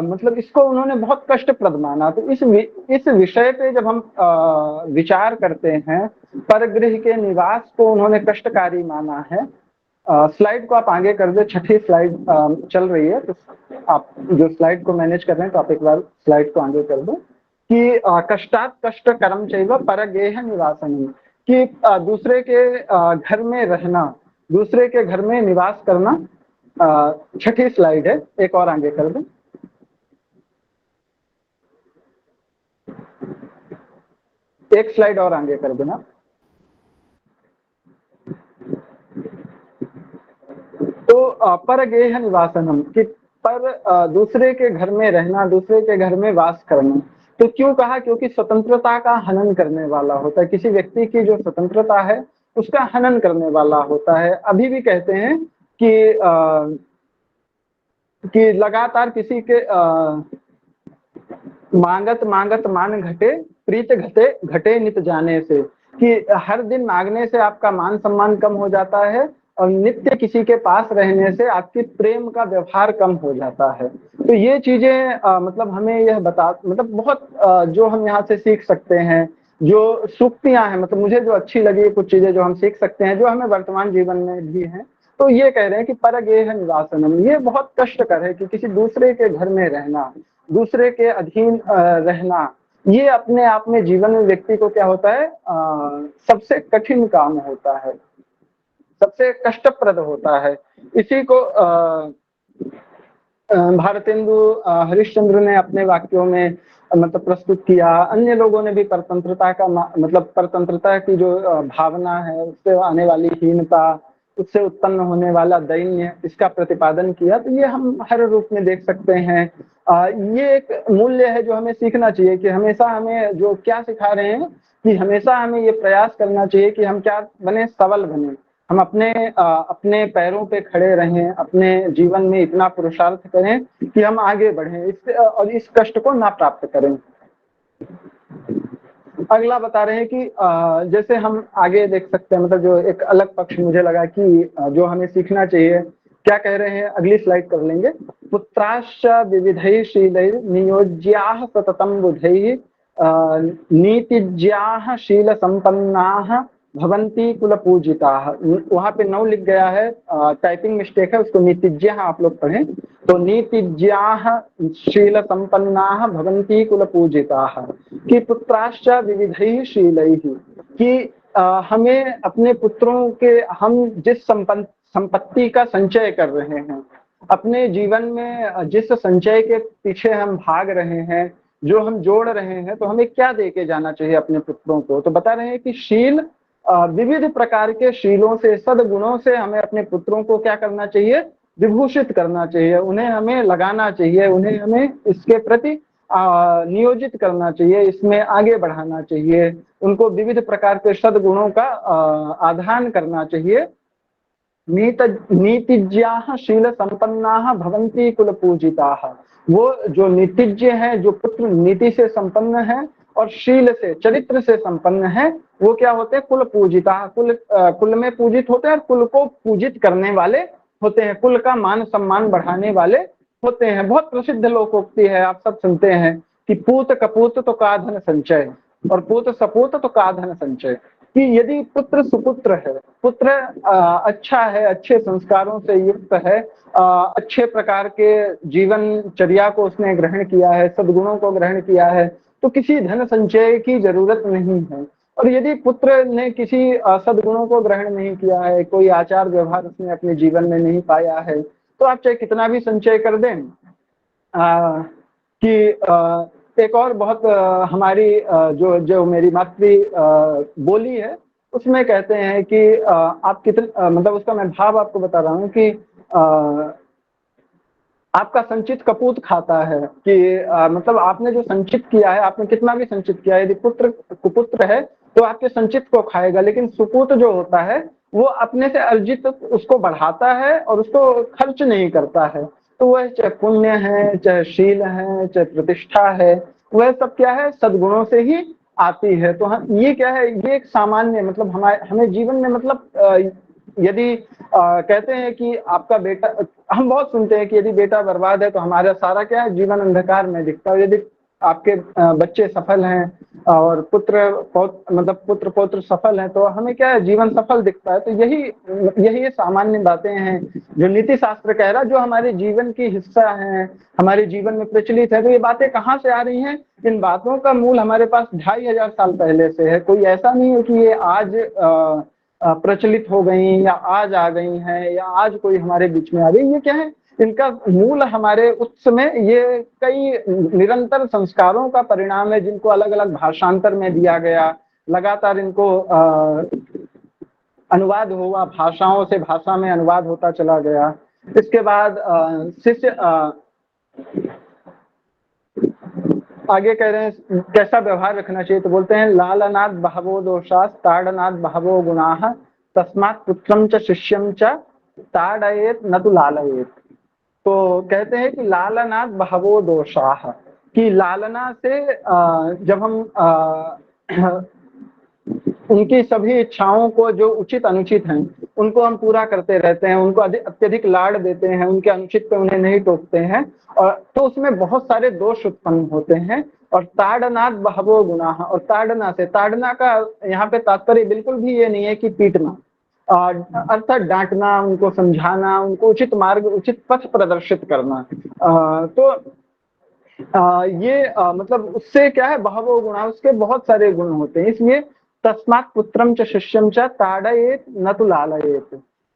मतलब इसको उन्होंने बहुत कष्टप्रद माना। तो इस विषय पे जब हम विचार करते हैं, परगृह के निवास को उन्होंने कष्टकारी माना है। स्लाइड को आप आगे कर दो, 6ठी स्लाइड चल रही है, तो आप जो स्लाइड को मैनेज कर रहे हैं तो आप एक बार स्लाइड को आगे कर दो कि कष्टात् कष्टकरम चैव परगेह निवासनम, कि दूसरे के घर में रहना, दूसरे के घर में निवास करना। 6ठी स्लाइड है, एक और आगे कर दो। एक स्लाइड और आगे कर देना। तो परगेह निवासनम, कि पर दूसरे के घर में रहना, दूसरे के घर में वास करना। तो क्यों कहा, क्योंकि स्वतंत्रता का हनन करने वाला होता है, किसी व्यक्ति की जो स्वतंत्रता है उसका हनन करने वाला होता है। अभी भी कहते हैं कि लगातार किसी के मांगत मांगत मान घटे प्रीत घटे घटे नित जाने से, कि हर दिन मांगने से आपका मान सम्मान कम हो जाता है और नित्य किसी के पास रहने से आपकी प्रेम का व्यवहार कम हो जाता है। तो ये चीजें मतलब हमें यह मतलब बहुत जो हम यहाँ से सीख सकते हैं, जो सूक्तियां हैं, मतलब मुझे जो अच्छी लगी कुछ चीजें जो हम सीख सकते हैं, जो हमें वर्तमान जीवन में भी हैं। तो ये कह रहे हैं कि परगेह निवासनम, ये बहुत कष्टकर है कि किसी दूसरे के घर में रहना, दूसरे के अधीन रहना, ये अपने आप में जीवन में व्यक्ति को क्या होता है, सबसे कठिन काम होता है, सबसे कष्टप्रद होता है। इसी को भारतेंदु हरिश्चंद्र ने अपने वाक्यों में मतलब प्रस्तुत किया। अन्य लोगों ने भी परतंत्रता का मतलब परतंत्रता की जो भावना है, उससे आने वाली हीनता, उससे उत्पन्न होने वाला दैन्य, इसका प्रतिपादन किया। तो ये हम हर रूप में देख सकते हैं। ये एक मूल्य है जो हमें सीखना चाहिए कि हमेशा हमें जो क्या सिखा रहे हैं कि हमेशा हमें ये प्रयास करना चाहिए कि हम क्या बने, सबल बने, हम अपने पैरों पे खड़े रहें, अपने जीवन में इतना पुरुषार्थ करें कि हम आगे बढ़ें और इस कष्ट को ना प्राप्त करें। अगला बता रहे हैं कि जैसे हम आगे देख सकते हैं, मतलब जो एक अलग पक्ष मुझे लगा कि जो हमें सीखना चाहिए, क्या कह रहे हैं, अगली स्लाइड कर लेंगे। पुत्राश्च विविधैः शीलैः नियोज्याः सततं बुधैः नीतिज्ञाः शील संपन्नाः भवंती कुल पूजिताः। वहां पे 9 लिख गया है, टाइपिंग मिस्टेक है, उसको नीतिज्ञाः आप लोग पढ़ें। तो नीतिज्ञाः शील संपन्नाः भवंती कुल पूजिताः, कि पुत्राश्च विविधैः शीलैः, कि हमें अपने पुत्रों के, हम जिस संपत्ति का संचय कर रहे हैं, अपने जीवन में जिस संचय के पीछे हम भाग रहे हैं, जो हम जोड़ रहे हैं, तो हमें क्या देके जाना चाहिए अपने पुत्रों को। तो बता रहे हैं कि शील, विविध प्रकार के शीलों से, सद्गुणों से हमें अपने पुत्रों को क्या करना चाहिए, विभूषित करना चाहिए, उन्हें हमें लगाना चाहिए, उन्हें हमें इसके प्रति नियोजित करना चाहिए, इसमें आगे बढ़ाना चाहिए, उनको विविध प्रकार के सद्गुणों का आधान करना चाहिए। नीतिज्ञाः शील संपन्नाः भवन्ति कुल पूजिताः। वो जो नीतिज्ञ हैं, जो पुत्र नीति से संपन्न है और शील से, चरित्र से संपन्न है, वो क्या होते हैं, कुल पूजिता, कुल में पूजित होते हैं और कुल को पूजित करने वाले होते हैं, कुल का मान सम्मान बढ़ाने वाले होते हैं। बहुत प्रसिद्ध लोकोक्ति है, आप सब सुनते हैं कि पूत कपूत तो का धन संचय और पूत सपूत तो का धन संचय। कि यदि पुत्र सुपुत्र है, पुत्र अच्छा है, अच्छे संस्कारों से युक्त है, अच्छे प्रकार के जीवनचर्या को उसने ग्रहण किया है, सद्गुणों को ग्रहण किया है, तो किसी धन संचय की जरूरत नहीं है। और यदि पुत्र ने किसी सद्गुणों को ग्रहण नहीं किया है, कोई आचार व्यवहार उसने अपने जीवन में नहीं पाया है, तो आप चाहे कितना भी संचय कर दें। एक और बहुत हमारी जो मेरी मातृ बोली है, उसमें कहते हैं कि आप कितने, मतलब उसका मैं भाव आपको बता रहा हूँ कि आपका संचित कपूत खाता है, कि मतलब आपने जो संचित किया है, आपने कितना भी संचित किया है, यदि पुत्र कुपुत्र है तो आपके संचित को खाएगा, लेकिन सुपूत जो होता है वो अपने से अर्जित उसको बढ़ाता है और उसको खर्च नहीं करता है। तो वह चाहे पुण्य है, चाहे शील है, चाहे प्रतिष्ठा है, वह सब क्या है, सद्गुणों से ही आती है। तो हम ये क्या है, ये एक सामान्य, मतलब हमें जीवन में, मतलब यदि कहते हैं कि आपका बेटा, हम बहुत सुनते हैं कि यदि बेटा बर्बाद है तो हमारा सारा क्या है, जीवन अंधकार में दिखता है। यदि आपके बच्चे सफल हैं और पुत्र पौत्र सफल हैं, तो हमें क्या है, जीवन सफल दिखता है। तो यही सामान्य बातें हैं जो नीति शास्त्र कह रहा है, जो हमारे जीवन की हिस्सा है, हमारे जीवन में प्रचलित है। तो ये बातें कहाँ से आ रही हैं? इन बातों का मूल हमारे पास 2500 साल पहले से है। कोई ऐसा नहीं है कि ये आज प्रचलित हो गई या आज आ गई हैं या आज कोई हमारे बीच में आ गई। ये क्या है, इनका मूल हमारे उस समय ये कई निरंतर संस्कारों का परिणाम है, जिनको अलग अलग भाषांतर में दिया गया, लगातार इनको अनुवाद हुआ, भाषाओं से भाषा में अनुवाद होता चला गया। इसके बाद शिष्य आगे कह रहे हैं कैसा व्यवहार रखना चाहिए। तो बोलते हैं लालनाद बहवो दोषाः ताड़नाद बहवो गुणाः तस्मात् पुत्रं च शिष्यं च ताड़येत न तु लालयेत। तो कहते हैं कि लालनाद बहवो दोषाः, कि लालना से जब हम उनकी सभी इच्छाओं को, जो उचित अनुचित हैं, उनको हम पूरा करते रहते हैं, उनको अत्यधिक लाड़ देते हैं, उनके अनुचित पे उन्हें नहीं टोकते हैं, और तो उसमें बहुत सारे दोष उत्पन्न होते हैं। और ताड़नाद बहवो गुणाः, और ताड़ना से, ताड़ना का यहाँ पे तात्पर्य बिल्कुल भी ये नहीं है कि पीटना, अर्थात डांटना, उनको समझाना, उनको उचित मार्ग, उचित पथ प्रदर्शित करना। मतलब उससे क्या है, बहवो गुणा, उसके बहुत सारे गुण होते हैं। इसलिए तस्मात् पुत्रम च शिष्यम च ताड़येत न तु लालयेत,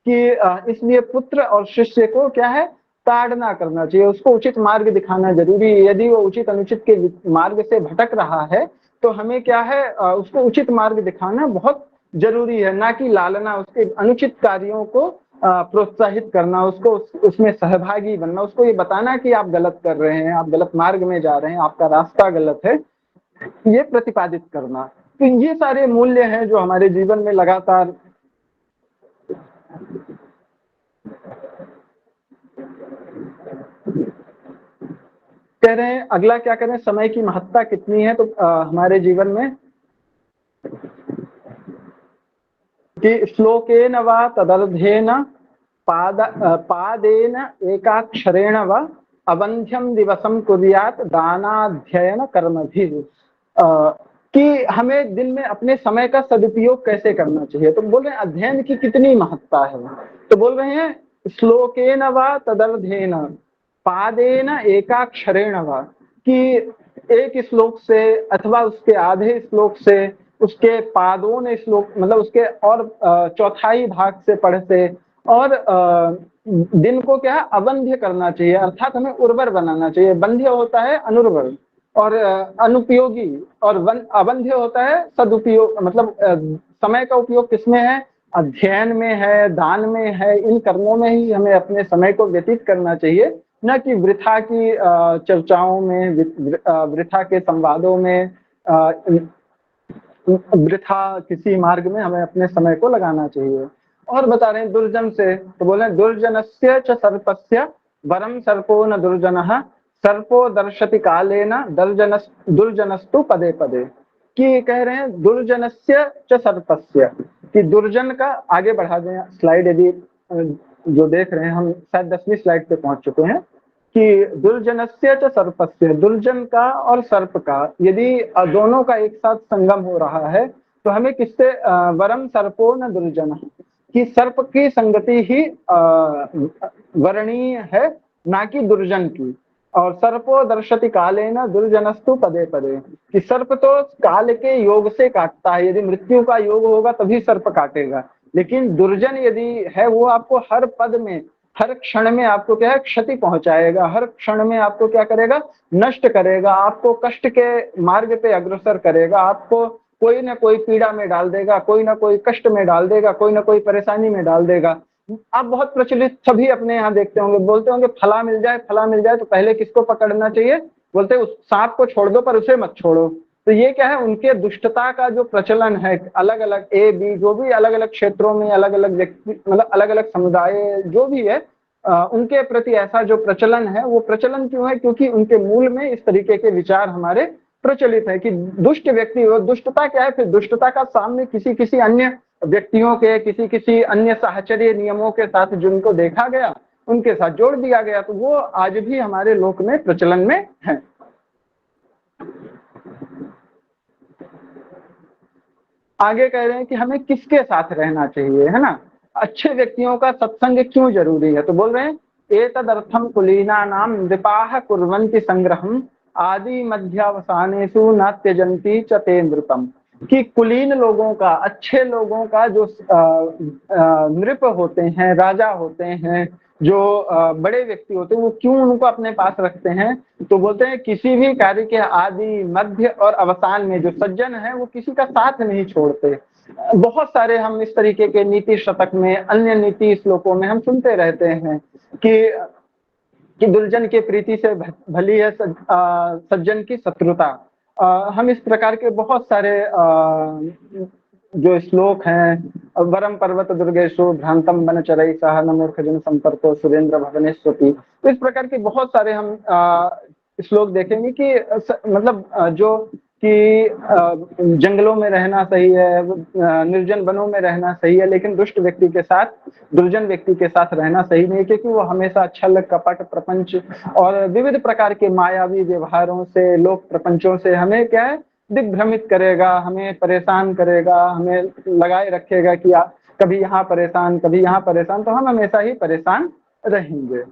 कि इसलिए पुत्र और शिष्य को क्या है, ताड़ना करना चाहिए, उसको उचित मार्ग दिखाना जरूरी है। यदि वो उचित अनुचित के मार्ग से भटक रहा है तो हमें क्या है, उसको उचित मार्ग दिखाना बहुत जरूरी है, ना कि लालना, उसके अनुचित कार्यों को प्रोत्साहित करना, उसको उसमें सहभागी बनना, उसको ये बताना कि आप गलत कर रहे हैं, आप गलत मार्ग में जा रहे हैं, आपका रास्ता गलत है, ये प्रतिपादित करना। तो ये सारे मूल्य हैं जो हमारे जीवन में लगातार कह रहे हैं। अगला क्या करें, समय की महत्ता कितनी है। तो हमारे जीवन में कि श्लोकेन वा तदर्थेन पादेन एकाक्षरेण वा अवंध्यम दिवसम कुर्यात दानाध्ययन कर्मभिः, कि हमें दिन में अपने समय का सदुपयोग कैसे करना चाहिए। तो बोल रहे हैं अध्ययन की कितनी महत्ता है। तो बोल रहे हैं श्लोकेन वा तदर्थेन पादेन एकाक्षरेण वा, कि एक श्लोक से अथवा उसके आधे श्लोक से उसके पादों ने श्लोक मतलब उसके और चौथाई भाग से पढ़ते और दिन को क्या है अवंध्य करना चाहिए, अर्थात हमें उर्वर बनाना चाहिए। बंध्य होता है अनुर्वर और अनुपयोगी, और अवंध्य होता है सदुपयोग, मतलब समय का उपयोग किसमें है, अध्ययन में है, दान में है, इन कर्मों में ही हमें अपने समय को व्यतीत करना चाहिए, न कि वृथा की चर्चाओं में, वृथा के संवादों में, वृथा किसी मार्ग में हमें अपने समय को लगाना चाहिए। और बता रहे हैं दुर्जन से, तो बोले हैं दुर्जनस्य च सर्पस्य वरम सर्पो न दुर्जनः सर्पो दर्शति कालेन दुर्जनस्तु पदे पदे। कि कह रहे हैं दुर्जनस्य च सर्पस्य, कि दुर्जन का, आगे बढ़ा दें स्लाइड यदि जो देख रहे हैं, हम शायद 10वीं स्लाइड पे पहुंच चुके हैं, कि दुर्जनस्य च सर्पस्य, दुर्जन का और सर्प का यदि दोनों का एक साथ संगम हो रहा है तो हमें किससे, वरम सर्पो न दुर्जन, कि सर्प की संगति ही वरणीय है, ना कि दुर्जन की। और सर्पो दर्शति कालेन दुर्जनस्तु पदे पदे, कि सर्प तो काल के योग से काटता है, यदि मृत्यु का योग होगा तभी सर्प काटेगा, लेकिन दुर्जन यदि है वो आपको हर पद में, हर क्षण में आपको क्या है क्षति पहुंचाएगा, हर क्षण में आपको क्या करेगा, नष्ट करेगा, आपको कष्ट के मार्ग पे अग्रसर करेगा, आपको कोई ना कोई पीड़ा में डाल देगा, कोई ना कोई कष्ट में डाल देगा, कोई ना कोई परेशानी में डाल देगा। आप बहुत प्रचलित सभी अपने यहाँ देखते होंगे, बोलते होंगे फला मिल जाए तो पहले किसको पकड़ना चाहिए, बोलते उस सांप को छोड़ दो पर उसे मत छोड़ो। तो ये क्या है, उनके दुष्टता का जो प्रचलन है, अलग अलग ए बी जो भी अलग अलग क्षेत्रों में अलग अलग व्यक्ति, मतलब अलग अलग समुदाय जो भी है, उनके प्रति ऐसा जो प्रचलन है, वो प्रचलन क्यों है, क्योंकि उनके मूल में इस तरीके के विचार हमारे प्रचलित है कि दुष्ट व्यक्ति हो। दुष्टता क्या है, फिर दुष्टता का सामने किसी अन्य व्यक्तियों के, किसी अन्य साहचर्य नियमों के साथ जिनको देखा गया उनके साथ जोड़ दिया गया, तो वो आज भी हमारे लोक में प्रचलन में है। आगे कह रहे हैं कि हमें किसके साथ रहना चाहिए, है ना, अच्छे व्यक्तियों का सत्संग क्यों जरूरी है, तो बोल रहे हैं एतदर्थम कुलीना नाम नृपाः कुर्वन्ति संग्रहम आदि मध्यावसानेषु न त्यजन्ति च ते नृपम, कि कुलीन लोगों का, अच्छे लोगों का जो नृप होते हैं, राजा होते हैं, जो बड़े व्यक्ति होते हैं, वो क्यों उनको अपने पास रखते हैं, तो बोलते हैं किसी भी कार्य के आदि मध्य और अवसान में जो सज्जन है वो किसी का साथ नहीं छोड़ते। बहुत सारे हम इस तरीके के नीति शतक में, अन्य नीति श्लोकों में हम सुनते रहते हैं कि दुर्जन के प्रीति से भली है सज्जन की शत्रुता। हम इस प्रकार के बहुत सारे जो श्लोक हैं, वरम पर्वत दुर्गेशु भ्रांतम बनचरई सह न मूर्ख जन संपर्को सुरेंद्र भवनेश्वती, तो इस प्रकार के बहुत सारे हम श्लोक देखेंगे कि मतलब जो कि जंगलों में रहना सही है, निर्जन वनों में रहना सही है, लेकिन दुष्ट व्यक्ति के साथ, दुर्जन व्यक्ति के साथ रहना सही नहीं, क्योंकि वो हमेशा छल कपट प्रपंच और विविध प्रकार के मायावी व्यवहारों से, लोक प्रपंचों से हमें क्या है दिग्भ्रमित करेगा, हमें परेशान करेगा, हमें लगाए रखेगा कि कभी यहाँ परेशान कभी यहाँ परेशान, तो हम हमेशा ही परेशान रहेंगे।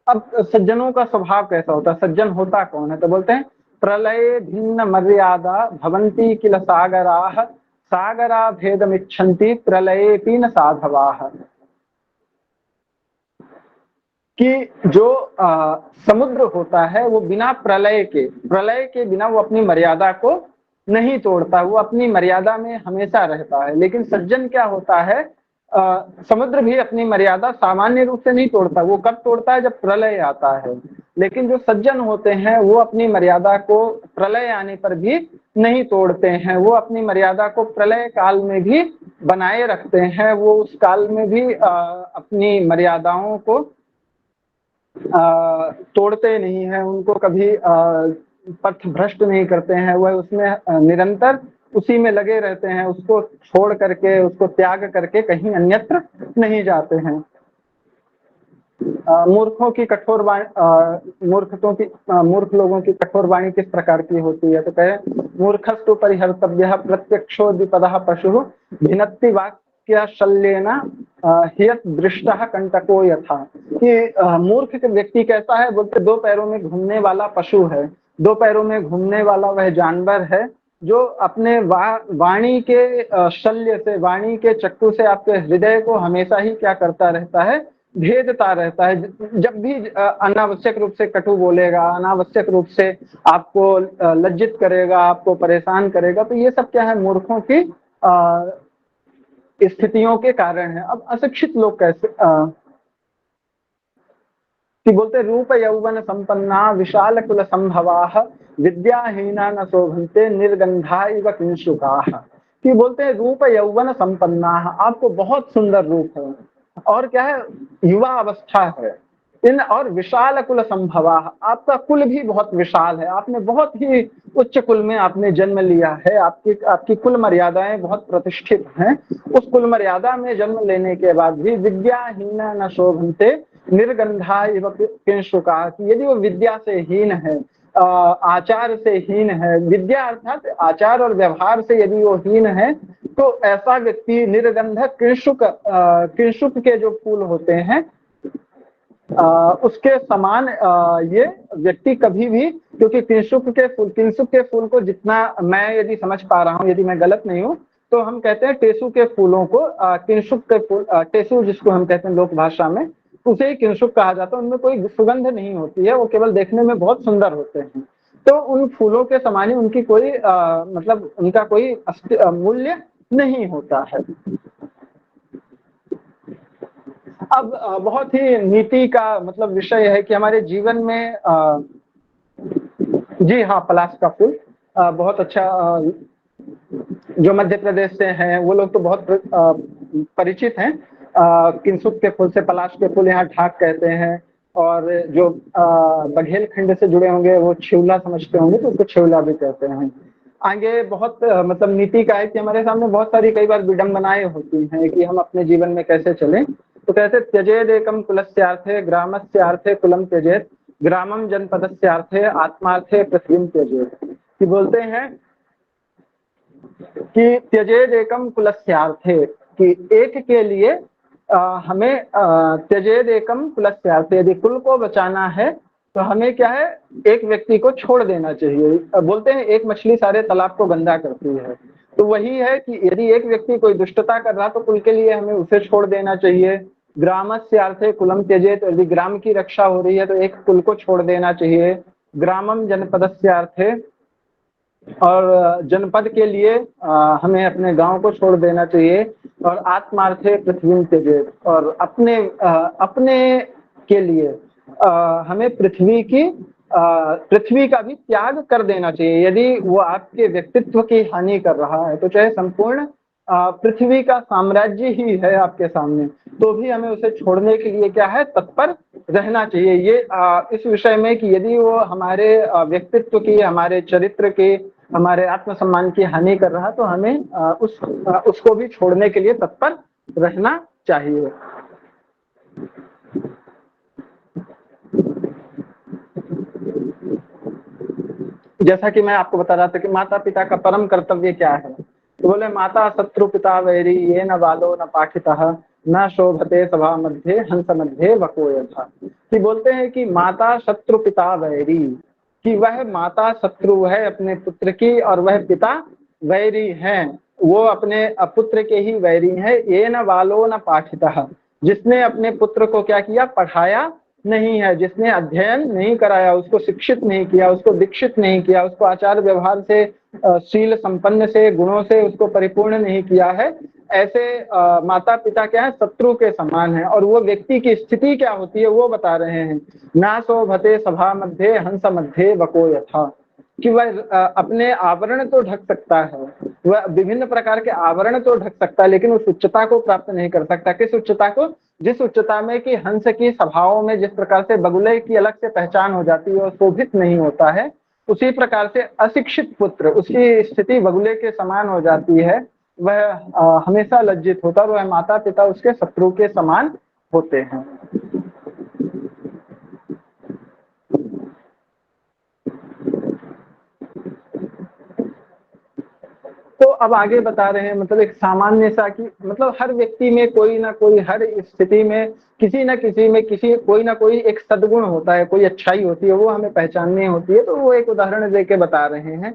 अब सज्जनों का स्वभाव कैसा होता है, सज्जन होता कौन है, तो बोलते हैं प्रलय भिन्न मर्यादा भवन्ति किल सागराः सागरा भेदमिच्छन्ति प्रलयेपि न साधवाः, कि जो समुद्र होता है वो बिना प्रलय के बिना वो अपनी मर्यादा को नहीं तोड़ता, वो अपनी मर्यादा में हमेशा रहता है। लेकिन सज्जन क्या होता है, समुद्र भी अपनी मर्यादा सामान्य रूप से नहीं तोड़ता, वो कब तोड़ता है जब प्रलय आता है। लेकिन जो सज्जन होते हैं वो अपनी मर्यादा को प्रलय आने पर भी नहीं तोड़ते हैं, वो अपनी मर्यादा को प्रलय काल में भी बनाए रखते हैं, वो उस काल में भी अपनी मर्यादाओं को तोड़ते नहीं है, उनको कभी पथ भ्रष्ट नहीं करते हैं, वह उसमें निरंतर उसी में लगे रहते हैं, उसको छोड़ करके, उसको त्याग करके कहीं अन्यत्र नहीं जाते हैं। मूर्खों की कठोर वाणी, मूर्ख लोगों की कठोर वाणी किस प्रकार की होती है, तो कहे मूर्खस्तु परिहर्तव्यः प्रत्यक्षो द्विपदः पशुः भिन्नति वाक्य शल्येन हियत दृष्टः कंटको यथा, कि मूर्ख व्यक्ति कैसा है, बोलते दो पैरों में घूमने वाला पशु है, दो पैरों में घूमने वाला वह जानवर है जो अपने वाणी के शल्य से, वाणी के चक्कू से आपके हृदय को हमेशा ही क्या करता रहता है, भेदता रहता है। जब भी अनावश्यक रूप से कटु बोलेगा, अनावश्यक रूप से आपको लज्जित करेगा, आपको परेशान करेगा, तो ये सब क्या है, मूर्खों की स्थितियों के कारण है। अब अशिक्षित लोग कैसे कि बोलते रूप यौवन संपन्ना विशाल कुल संभवाः विद्याहीना न शोभन्ते निर्गंधा इव किंशुकाः। कि बोलते हैं रूप यौवन संपन्ना, आपको बहुत सुंदर रूप है और क्या है, युवा अवस्था है, इन और विशाल कुल संभवाः, आपका कुल भी बहुत विशाल है, आपने बहुत ही उच्च कुल में आपने जन्म लिया है, आपकी कुल मर्यादाएं बहुत प्रतिष्ठित हैं। उस कुल मर्यादा में जन्म लेने के बाद भी विद्याहीना न शोभन्ते निर्गंधा इव किंशुकाः, यदि वो विद्या से हीन है, आचार से हीन है, विद्या अर्थात आचार और व्यवहार से यदि वो हीन है, तो ऐसा व्यक्ति निर्गंध किंशुक के जो फूल होते हैं उसके समान ये व्यक्ति कभी भी, क्योंकि किंशुक के फूल को जितना मैं यदि समझ पा रहा हूँ, यदि मैं गलत नहीं हूँ, तो हम कहते हैं टेसु के फूलों को किंशुक के फूल, टेसु जिसको हम कहते हैं लोक भाषा में, उसे ही किंशुक कहा जाता है। उनमें कोई सुगंध नहीं होती है, वो केवल देखने में बहुत सुंदर होते हैं। तो उन फूलों के समान ही उनकी कोई मतलब उनका कोई मूल्य नहीं होता है। अब बहुत ही नीति का मतलब विषय है कि हमारे जीवन में जी हाँ, पलाश का फूल बहुत अच्छा, जो मध्य प्रदेश से हैं वो लोग तो बहुत परिचित हैं किंशुक के फूल से। पलाश के फूल यहाँ ढाक कहते हैं, और जो बघेल खंड से जुड़े होंगे वो छिवला समझते होंगे, तो उसको छिवला भी कहते हैं। आगे बहुत मतलब नीति का है कि हमारे सामने बहुत सारी कई बार विडंबनाएं होती हैं कि हम अपने जीवन में कैसे चलें। तो कैसे त्यजेद एकम कुलस्यार्थे ग्रामस्यार्थे कुलम त्यजेत ग्रामम जनपदस्यार्थे आत्मार्थे पृथ्वीम त्यजेत। कि बोलते हैं कि त्यजेद एकम कुलस्यार्थे, कि एक के लिए हमें त्यजेद एकम कुलस्यार्थे, यदि कुल को बचाना है तो हमें क्या है, एक व्यक्ति को छोड़ देना चाहिए। बोलते हैं एक मछली सारे तालाब को गंदा करती है, तो वही है कि यदि एक व्यक्ति कोई दुष्टता कर रहा तो कुल के लिए हमें उसे छोड़ देना चाहिए। ग्रामस्यार्थे कुलम त्यजेत, यदि ग्राम की रक्षा हो रही है तो एक कुल को छोड़ देना चाहिए। ग्रामम जनपदस्यार्थे, और जनपद के लिए हमें अपने गांव को छोड़ देना चाहिए। और आत्मार्थे पृथ्वी त्यजेत, और अपने के लिए हमें पृथ्वी का भी त्याग कर देना चाहिए। यदि वो आपके व्यक्तित्व की हानि कर रहा है, तो चाहे संपूर्ण पृथ्वी का साम्राज्य ही है आपके सामने, तो भी हमें उसे छोड़ने के लिए क्या है, तत्पर रहना चाहिए। ये इस विषय में कि यदि वो हमारे व्यक्तित्व की, हमारे चरित्र की, हमारे आत्मसम्मान की हानि कर रहा, तो हमें उसको भी छोड़ने के लिए तत्पर रहना चाहिए। जैसा कि मैं आपको बता रहा था कि माता पिता का परम कर्तव्य क्या है, तो बोले माता शत्रु पिता वैरी ये न बालो न पाठितः न शोभते सभा मध्य हंस मध्य वको यथा। कि बोलते हैं कि माता शत्रु पिता वैरी, कि वह माता शत्रु है अपने पुत्र की और वह पिता वैरी हैं, वो अपने पुत्र के ही वैरी है। ये न बालो न पाठितः, जिसने अपने पुत्र को क्या किया, पढ़ाया नहीं है, जिसने अध्ययन नहीं कराया, उसको शिक्षित नहीं किया, उसको दीक्षित नहीं किया, उसको आचार व्यवहार से, शील संपन्न से, गुणों से उसको परिपूर्ण नहीं किया है, ऐसे माता पिता क्या है, शत्रु के समान है। और वो व्यक्ति की स्थिति क्या होती है वो बता रहे हैं। ना शोभते सभा मध्य हंस मध्य वको यथा, कि वह अपने आवरण तो ढक सकता है, वह विभिन्न प्रकार के आवरण तो ढक सकता है, लेकिन उस उच्चता को प्राप्त नहीं कर सकता। किस उच्चता को, जिस उच्चता में कि हंस की सभाओं में जिस प्रकार से बगुले की अलग से पहचान हो जाती है और शोभित नहीं होता है, उसी प्रकार से अशिक्षित पुत्र, उसकी स्थिति बगुले के समान हो जाती है, वह हमेशा लज्जित होता है और वह माता पिता उसके शत्रु के समान होते हैं। तो अब आगे बता रहे हैं, मतलब एक सामान्य सा कि मतलब हर व्यक्ति में कोई ना कोई, हर स्थिति में किसी न किसी में कोई ना कोई एक सद्गुण होता है, कोई अच्छाई होती है, वो हमें पहचाननी होती है। तो वो एक उदाहरण देके बता रहे हैं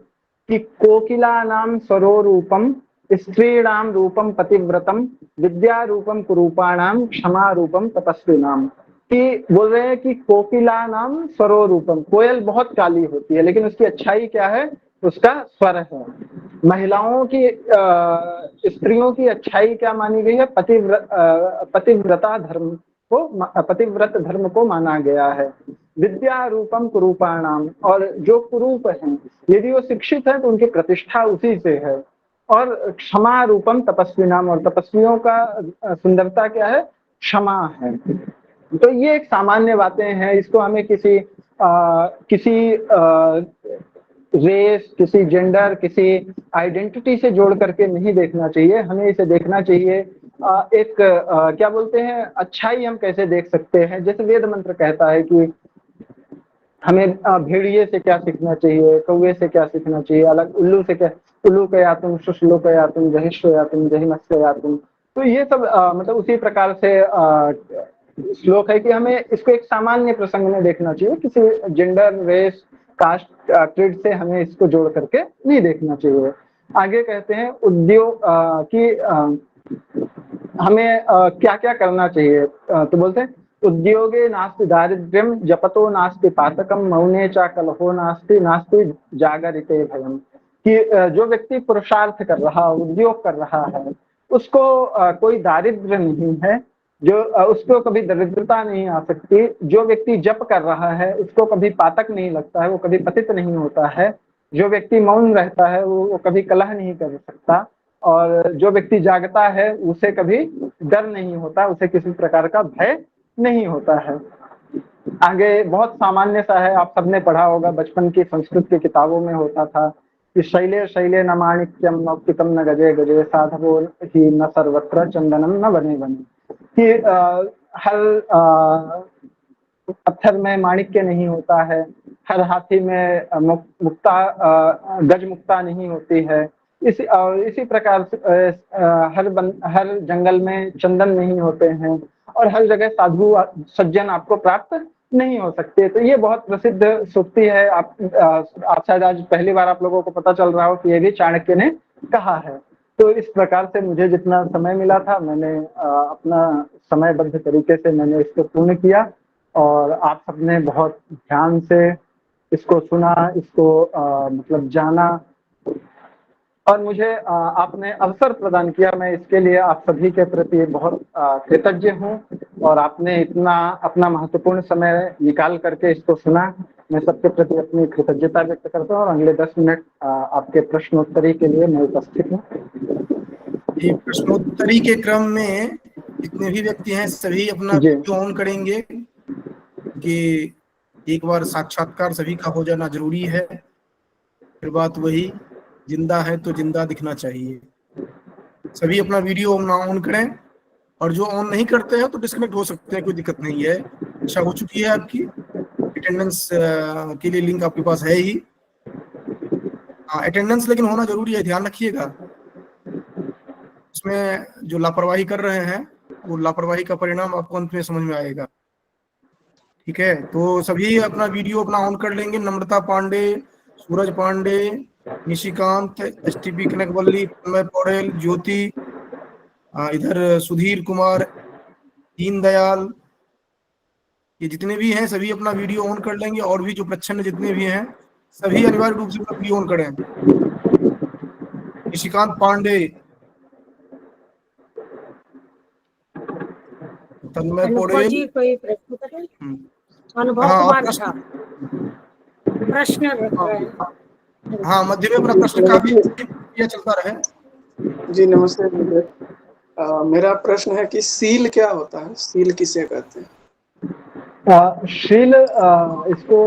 कि कोकिला नाम स्वरोरूपम स्त्रीणाम रूपम पतिव्रतम विद्या रूपम कुरूपाणाम क्षमा रूपम तपस्विनाम। कि बोल रहे हैं कि कोकिला नाम स्वरोरूपम, कोयल बहुत काली होती है लेकिन उसकी अच्छाई क्या है, उसका स्वर है। महिलाओं की स्त्रियों की अच्छाई क्या मानी गई है, पतिव्रता धर्म को, पतिव्रत धर्म को माना गया है। विद्या रूपम कुरूपाणाम, और जो कुरूप हैं यदि वो शिक्षित है तो उनकी प्रतिष्ठा उसी से है। और क्षमा रूपम तपस्वी नाम, और तपस्वियों का सुंदरता क्या है, क्षमा है। तो ये एक सामान्य बातें हैं, इसको हमें किसी रेस, किसी जेंडर, किसी आइडेंटिटी से जोड़ करके नहीं देखना चाहिए। हमें इसे देखना चाहिए एक क्या बोलते हैं, अच्छाई हम कैसे देख सकते हैं। जैसे वेद मंत्र कहता है कि हमें भेड़िए से क्या सीखना चाहिए, कौवे से क्या सीखना चाहिए, अलग उल्लू से क्या, उल्लू कयातुम शुश्लू कयातुम जहिष्यातुम जहिमस्यातुम। तो ये सब मतलब उसी प्रकार से श्लोक है कि हमें इसको एक सामान्य प्रसंग में देखना चाहिए, किसी जेंडर, रेस, कास्ट, क्रीड से हमें इसको जोड़ करके नहीं देखना चाहिए। आगे कहते हैं उद्योग कि हमें क्या क्या करना चाहिए। तो बोलते हैं उद्योगे नास्ति दारिद्र्यम जपतो नास्ति पातकम मौने चा कलहो नास्ति नास्ति जागरिते भयम। कि जो व्यक्ति पुरुषार्थ कर रहा, उद्योग कर रहा है, उसको कोई दारिद्र्य नहीं है, जो उसको कभी दरिद्रता नहीं आ सकती। जो व्यक्ति जप कर रहा है उसको कभी पातक नहीं लगता है, वो कभी पतित नहीं होता है। जो व्यक्ति मौन रहता है वो कभी कलह नहीं कर सकता। और जो व्यक्ति जागता है उसे कभी डर नहीं होता, उसे किसी प्रकार का भय नहीं होता है। आगे बहुत सामान्य सा है, आप सबने पढ़ा होगा, बचपन की संस्कृत की किताबों में होता था कि शैले शैले न माणिक्यम मौक्तिकम न गजे गजे साधवो ही न सर्वत्र चंदनम न बने बने। कि हर पत्थर में माणिक्य नहीं होता है, हर हाथी में मुक्ता गज मुक्ता नहीं होती है। इसी प्रकार से हर जंगल में चंदन नहीं होते हैं, और हर जगह साधु सज्जन आपको प्राप्त नहीं हो सकते। तो ये बहुत प्रसिद्ध सूक्ति है। आप शायद आज पहली बार आप लोगों को पता चल रहा हो कि ये भी चाणक्य ने कहा है। तो इस प्रकार से मुझे जितना समय मिला था मैंने अपना समयबद्ध तरीके से मैंने इसको पूर्ण किया, और आप सबने बहुत ध्यान से इसको सुना, इसको मतलब जाना, और मुझे आपने अवसर प्रदान किया। मैं इसके लिए आप सभी के प्रति बहुत कृतज्ञ हूँ, और आपने इतना अपना महत्वपूर्ण समय निकाल करके इसको सुना। मैं सबके प्रति अपनी कृतज्ञता व्यक्त करता हूँ, और अगले 10 मिनट आपके प्रश्नोत्तरी के लिए मैं उपस्थित हूँ। ये प्रश्नोत्तरी के क्रम में जितने भी व्यक्ति हैं सभी अपना वीडियो ऑन करेंगे, कि एक बार साक्षात्कार सभी का हो जाना जरूरी है। फिर बात वही, जिंदा है तो जिंदा दिखना चाहिए। सभी अपना वीडियो ऑन करें, और जो ऑन नहीं करते हैं तो डिस्कनेक्ट हो सकते हैं, कोई दिक्कत नहीं है। इच्छा हो चुकी है आपकी, अटेंडेंस के लिए लिंक आपके पास है ही। अटेंडेंस लेकिन होना जरूरी है, ध्यान रखिएगा। उसमें जो लापरवाही कर रहे हैं वो लापरवाही का परिणाम आपको अंत में समझ में आएगा। ठीक है, तो सभी अपना वीडियो अपना ऑन कर लेंगे। नम्रता पांडे, सूरज पांडे, निशिकांत, STP कनकवल्ली, तन्मय पौड़ेल, ज्योति, इधर सुधीर कुमार, दीनदयाल, ये जितने भी हैं सभी अपना वीडियो ऑन कर लेंगे। और भी जो प्रच्छन्न जितने भी हैं सभी अनिवार्य रूप से अपना वीडियो ऑन करें। निशिकांत पांडे, तन्मय पौड़ेल जी कोई प्रश्न करें? अनुभव कुमार झा प्रश्न रख रहे हैं। हाँ, मध्य में अपना प्रश्न का भी चलता रहे। जी नमस्ते। मेरा प्रश्न है कि सील क्या होता है, सील किसे कहते हैं? शील, इसको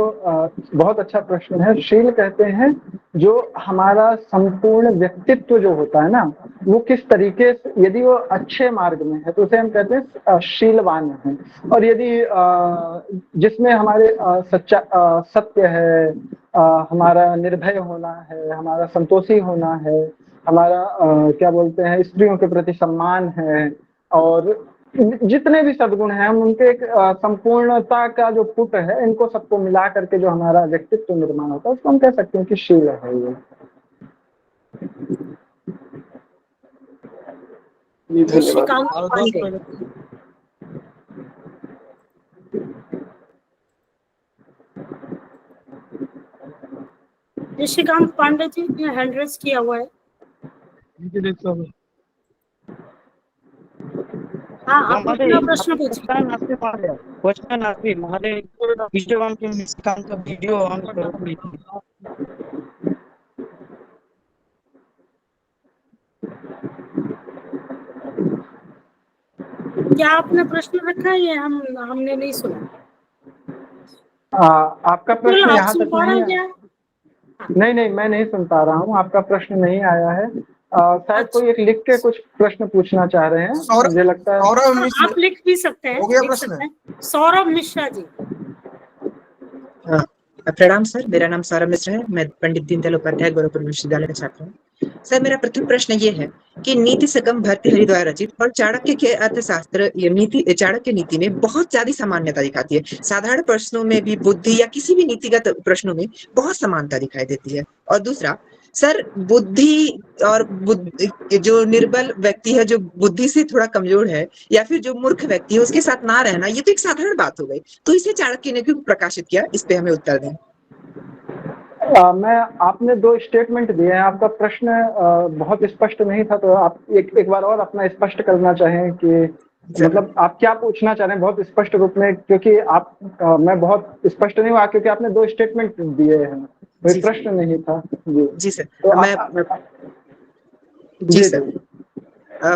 बहुत अच्छा प्रश्न है। शील कहते हैं जो हमारा संपूर्ण व्यक्तित्व जो होता है ना, वो किस तरीके से, यदि वो अच्छे मार्ग में है तो उसे हम कहते हैं शीलवान है। और यदि जिसमें हमारे सच्चा सत्य है, हमारा निर्भय होना है, हमारा संतोषी होना है, हमारा क्या बोलते हैं स्त्रियों के प्रति सम्मान है, और जितने भी सद्गुण हैं हम उनके एक संपूर्णता का जो पुट है, इनको सबको मिला करके जो हमारा व्यक्तित्व निर्माण होता है उसको हम कह सकते हैं कि शील है ये। जी धन्यवाद। निशिकांत और पांडे। निशिकांत पांडे जी ने हैंड रेज किया हुआ है। हाँ, आप अपना प्रश्न पूछिए। क्वेश्चन नास्ति महोदय, वीडियो ऑन किं निशिकान्त वीडियो ऑन करोतु इति। क्या आपने प्रश्न रखा है? ये हमने नहीं सुना। आपका बिल्कुल, प्रश्न आप यहाँ सुन तक पा रहे नहीं हैं क्या? नहीं, मैं नहीं सुन पा रहा हूँ, आपका प्रश्न नहीं आया है। शायद अच्छा। कोई एक लिख के कुछ प्रश्न पूछना चाह रहे हैं, मुझे लगता है। सौरभ हाँ, मिश्र, आप लिख भी सकते हैं, हो गया लिख प्रश्न? सकते हैं। सौरभ मिश्रा जी। प्रणाम सर, मेरा नाम सौरभ मिश्र है। मैं पंडित दीनदयाल उपाध्याय गोरखपुर विश्वविद्यालय का छात्र हूँ। सर, मेरा प्रथम प्रश्न ये है कि नीति संगम भर्तृहरि द्वारा रचित और चाणक्य के अर्थशास्त्र चाणक्य नीति में बहुत ज्यादा समानता दिखाती है। साधारण प्रश्नों में भी बुद्धि या किसी भी नीतिगत प्रश्नों में बहुत समानता दिखाई देती है। और दूसरा सर, बुद्धि और जो निर्बल व्यक्ति है, जो बुद्धि से थोड़ा कमजोर है, या फिर जो मूर्ख व्यक्ति है, उसके साथ ना रहना, ये तो एक साधारण बात हो गई। तो इसे चाणक्य ने क्यों प्रकाशित किया? इस पे हमें उत्तर दें। आपने 2 स्टेटमेंट दिए हैं, आपका प्रश्न बहुत स्पष्ट नहीं था, तो आप एक बार और अपना स्पष्ट करना चाहें कि मतलब आप क्या पूछना चाह रहे हैं बहुत स्पष्ट रूप में, क्योंकि मैं बहुत स्पष्ट नहीं हुआ क्योंकि आपने 2 स्टेटमेंट दिए हैं, कोई प्रश्न नहीं था। जी सर, तो जी सर,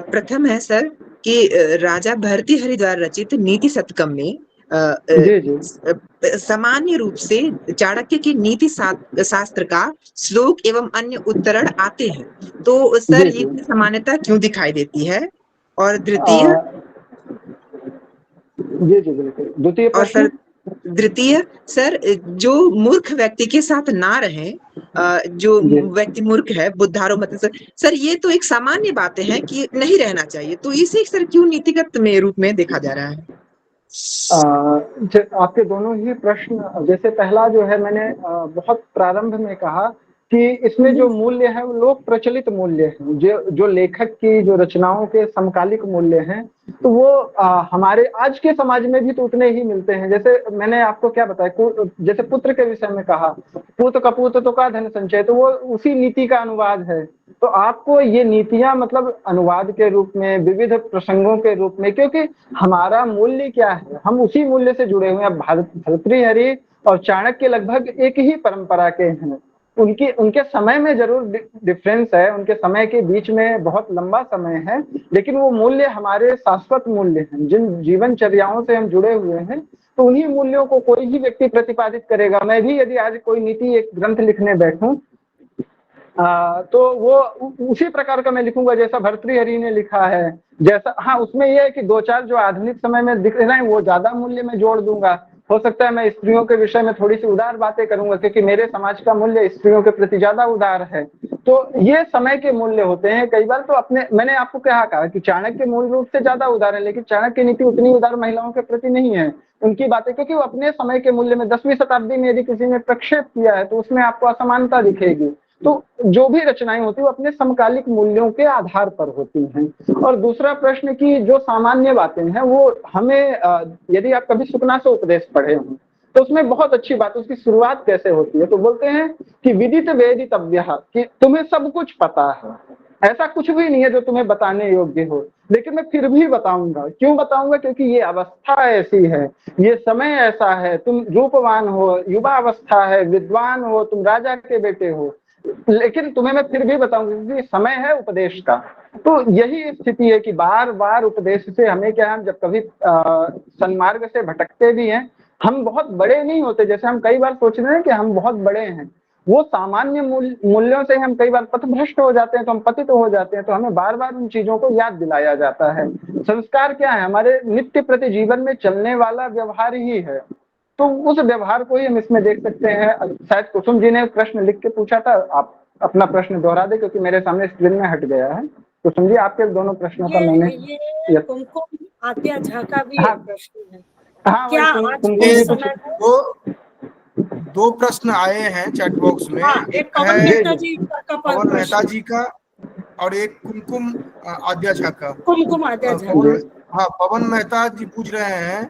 प्रथम है सर कि राजा भर्तृहरि द्वारा रचित नीति शतकम में सामान्य रूप से चाणक्य की नीति शास्त्र का श्लोक एवं अन्य उत्तरण आते हैं, तो सर ये समानता क्यों दिखाई देती है? और द्वितीय बिल्कुल, द्वितीय और प्रश्न। द्वितीय सर, जो मूर्ख व्यक्ति के साथ ना रहे, जो व्यक्ति मूर्ख है, बुद्धारो मतलब सर, ये तो एक सामान्य बातें हैं कि नहीं रहना चाहिए, तो इसे सर क्यों नीतिगत में रूप में देखा जा रहा है? आपके दोनों ही प्रश्न, जैसे पहला जो है मैंने बहुत प्रारंभ में कहा कि इसमें जो मूल्य है वो लोक प्रचलित मूल्य है, जो लेखक की जो रचनाओं के समकालिक मूल्य हैं, तो वो हमारे आज के समाज में भी तो उतने ही मिलते हैं। जैसे मैंने आपको क्या बताया, जैसे पुत्र के विषय में कहा, पूत कपूत तो का धन संचय, तो वो उसी नीति का अनुवाद है। तो आपको ये नीतियां मतलब अनुवाद के रूप में, विविध प्रसंगों के रूप में, क्योंकि हमारा मूल्य क्या है, हम उसी मूल्य से जुड़े हुए हैं। भर्तृहरि और चाणक्य लगभग एक ही परंपरा के हैं। उनके समय में जरूर डिफरेंस है, उनके समय के बीच में बहुत लंबा समय है, लेकिन वो मूल्य हमारे शाश्वत मूल्य हैं, जिन जीवनचर्याओं से हम जुड़े हुए हैं, तो उन्हीं मूल्यों को कोई भी व्यक्ति प्रतिपादित करेगा। मैं भी यदि आज कोई नीति एक ग्रंथ लिखने बैठूं, तो वो उसी प्रकार का मैं लिखूंगा जैसा भर्तृहरि ने लिखा है। जैसा, हाँ, उसमें यह है कि 2-4 जो आधुनिक समय में दिख रहे हैं वो ज्यादा मूल्य में जोड़ दूंगा। हो सकता है मैं स्त्रियों के विषय में थोड़ी सी उदार बातें करूंगा, क्योंकि मेरे समाज का मूल्य स्त्रियों के प्रति ज्यादा उदार है। तो ये समय के मूल्य होते हैं। कई बार तो मैंने आपको क्या कहा कि चाणक्य मूल रूप से ज्यादा उदार है, लेकिन चाणक्य नीति उतनी उदार महिलाओं के प्रति नहीं है। उनकी बातें, क्योंकि वो अपने समय के मूल्य में 10वीं शताब्दी में यदि किसी ने प्रक्षेप किया है तो उसमें आपको असमानता दिखेगी। तो जो भी रचनाएं होती है वो अपने समकालिक मूल्यों के आधार पर होती हैं। और दूसरा प्रश्न की जो सामान्य बातें हैं वो हमें, यदि आप कभी सुकना से उपदेश पढ़े हों तो उसमें बहुत अच्छी बात, उसकी शुरुआत कैसे होती है, तो बोलते हैं कि विदित वेदितव्यः, कि तुम्हें सब कुछ पता है, ऐसा कुछ भी नहीं है जो तुम्हें बताने योग्य हो, लेकिन मैं फिर भी बताऊंगा। क्यों बताऊंगा? क्योंकि ये अवस्था ऐसी है, ये समय ऐसा है, तुम रूपवान हो, युवा अवस्था है, विद्वान हो, तुम राजा के बेटे हो, लेकिन तुम्हें मैं फिर भी बताऊंगा, क्योंकि समय है उपदेश का। तो यही स्थिति है कि बार बार उपदेश से हमें क्या है, हम जब कभी सन्मार्ग से भटकते भी हैं, हम बहुत बड़े नहीं होते। जैसे हम कई बार सोच रहे हैं कि हम बहुत बड़े हैं, वो सामान्य मूल्यों से हम कई बार पथभ्रष्ट हो जाते हैं, तो हम पतित हो जाते हैं। तो हमें बार बार उन चीजों को याद दिलाया जाता है। संस्कार क्या है? हमारे नित्य प्रति जीवन में चलने वाला व्यवहार ही है। तो उस व्यवहार को ही हम इसमें देख सकते हैं। शायद कुसुम जी ने प्रश्न लिख के पूछा था, आप अपना प्रश्न दोहरा दे, क्योंकि मेरे सामने स्क्रीन में हट गया है। कुसुम जी, आपके दोनों प्रश्नों का मैंने ये कुमकुम आद्या झा का भी एक प्रश्न है। हाँ, क्या वही आज कुमकुम के जी समय कुछ दो प्रश्न आए हैं चैट बॉक्स में, हाँ, एक एक पवन है मेहता जी का पवन मेहता प्रश्न, जी का और एक कुमकुम आद्या झा का। कुमकुम आद्या झा। पवन मेहता जी पूछ रहे हैं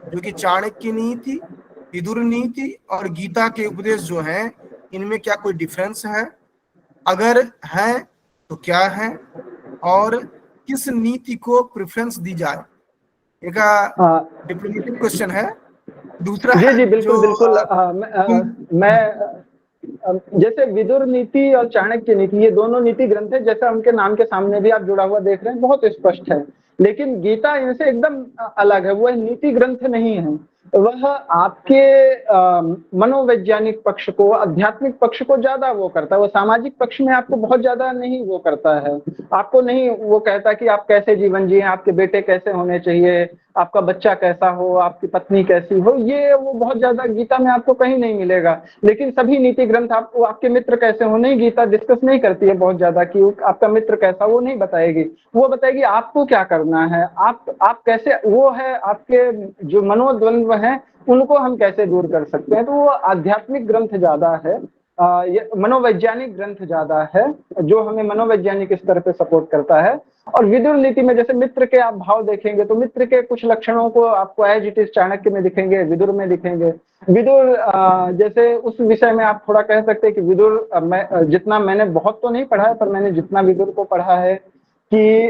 जो कि चाणक्य नीति, विदुर नीति और गीता के उपदेश जो हैं, इनमें क्या कोई डिफरेंस है? अगर है तो क्या है, और किस नीति को प्रेफरेंस दी जाए? एक डिप्लोमेटिक क्वेश्चन है। दूसरा जी जी बिल्कुल जो बिल्कुल। मैं जैसे विदुर नीति और चाणक्य नीति, ये दोनों नीति ग्रंथ है, जैसा उनके नाम के सामने भी आप जुड़ा हुआ देख रहे हैं, बहुत स्पष्ट है। लेकिन गीता इनसे एकदम अलग है, वह नीति ग्रंथ नहीं है, वह आपके मनोवैज्ञानिक पक्ष को, आध्यात्मिक पक्ष को ज्यादा वो करता है। वो सामाजिक पक्ष में आपको बहुत ज्यादा नहीं वो करता है, आपको नहीं वो कहता कि आप कैसे जीवन जिए, आपके बेटे कैसे होने चाहिए, आपका बच्चा कैसा हो, आपकी पत्नी कैसी हो, ये वो बहुत ज्यादा गीता में आपको कहीं नहीं मिलेगा। लेकिन सभी नीति ग्रंथ आपको आपके मित्र कैसे होने, गीता डिस्कस नहीं करती है बहुत ज्यादा कि आपका मित्र कैसा, वो नहीं बताएगी। वो बताएगी आपको क्या करना है, आप कैसे, वो है आपके जो मनोद्वंद्व हैं उनको हम कैसे दूर कर सकते हैं। तो वो आध्यात्मिक ग्रंथ ज्यादा है, ये मनोवैज्ञानिक ग्रंथ ज्यादा है, जो हमें मनोवैज्ञानिक स्तर पे सपोर्ट करता है। और विदुर नीति में जैसे मित्र के आप भाव देखेंगे तो मित्र के कुछ लक्षणों को आपको एज इट इज चाणक्य में दिखेंगे, विदुर में दिखेंगे। विदुर जैसे उस विषय में आप थोड़ा कह सकते हैं कि विदुर, मैं जितना मैंने बहुत तो नहीं पढ़ा है, पर मैंने जितना विदुर को पढ़ा है कि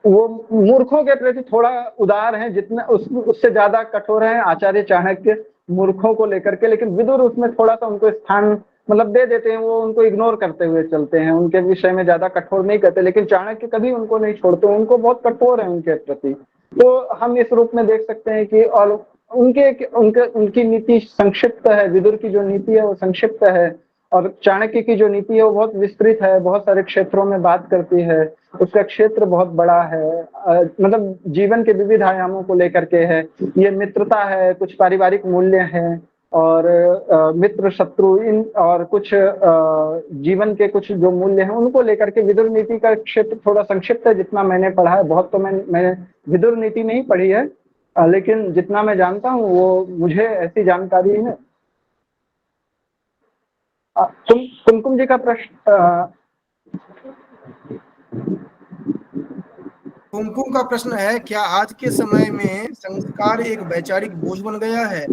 वो मूर्खों के प्रति थोड़ा उदार है, जितना उससे ज्यादा कठोर है आचार्य चाणक्य मूर्खों को लेकर के। लेकिन विदुर उसमें थोड़ा सा उनको स्थान मतलब दे देते हैं, वो उनको इग्नोर करते हुए चलते हैं, उनके विषय में ज्यादा कठोर नहीं करते। लेकिन चाणक्य कभी उनको नहीं छोड़ते, उनको बहुत कठोर है उनके प्रति। तो हम इस रूप में देख सकते हैं कि और उनकी नीति संक्षिप्त है, विदुर की जो नीति है वो संक्षिप्त है, और चाणक्य की जो नीति है वो बहुत विस्तृत है, बहुत सारे क्षेत्रों में बात करती है, उसका क्षेत्र बहुत बड़ा है, मतलब जीवन के विविध आयामों को लेकर के है। ये मित्रता है, कुछ पारिवारिक मूल्य हैं, और मित्र शत्रु इन और कुछ जीवन के कुछ जो मूल्य हैं उनको लेकर के विदुर नीति का क्षेत्र थोड़ा संक्षिप्त है जितना मैंने पढ़ा है। बहुत तो मैंने विदुर नीति नहीं पढ़ी है, लेकिन जितना मैं जानता हूँ वो मुझे ऐसी जानकारी है। कुमकुम जी का प्रश्न, कुमकुम का प्रश्न है, क्या आज के समय में संस्कार एक वैचारिक बोझ बन गया है,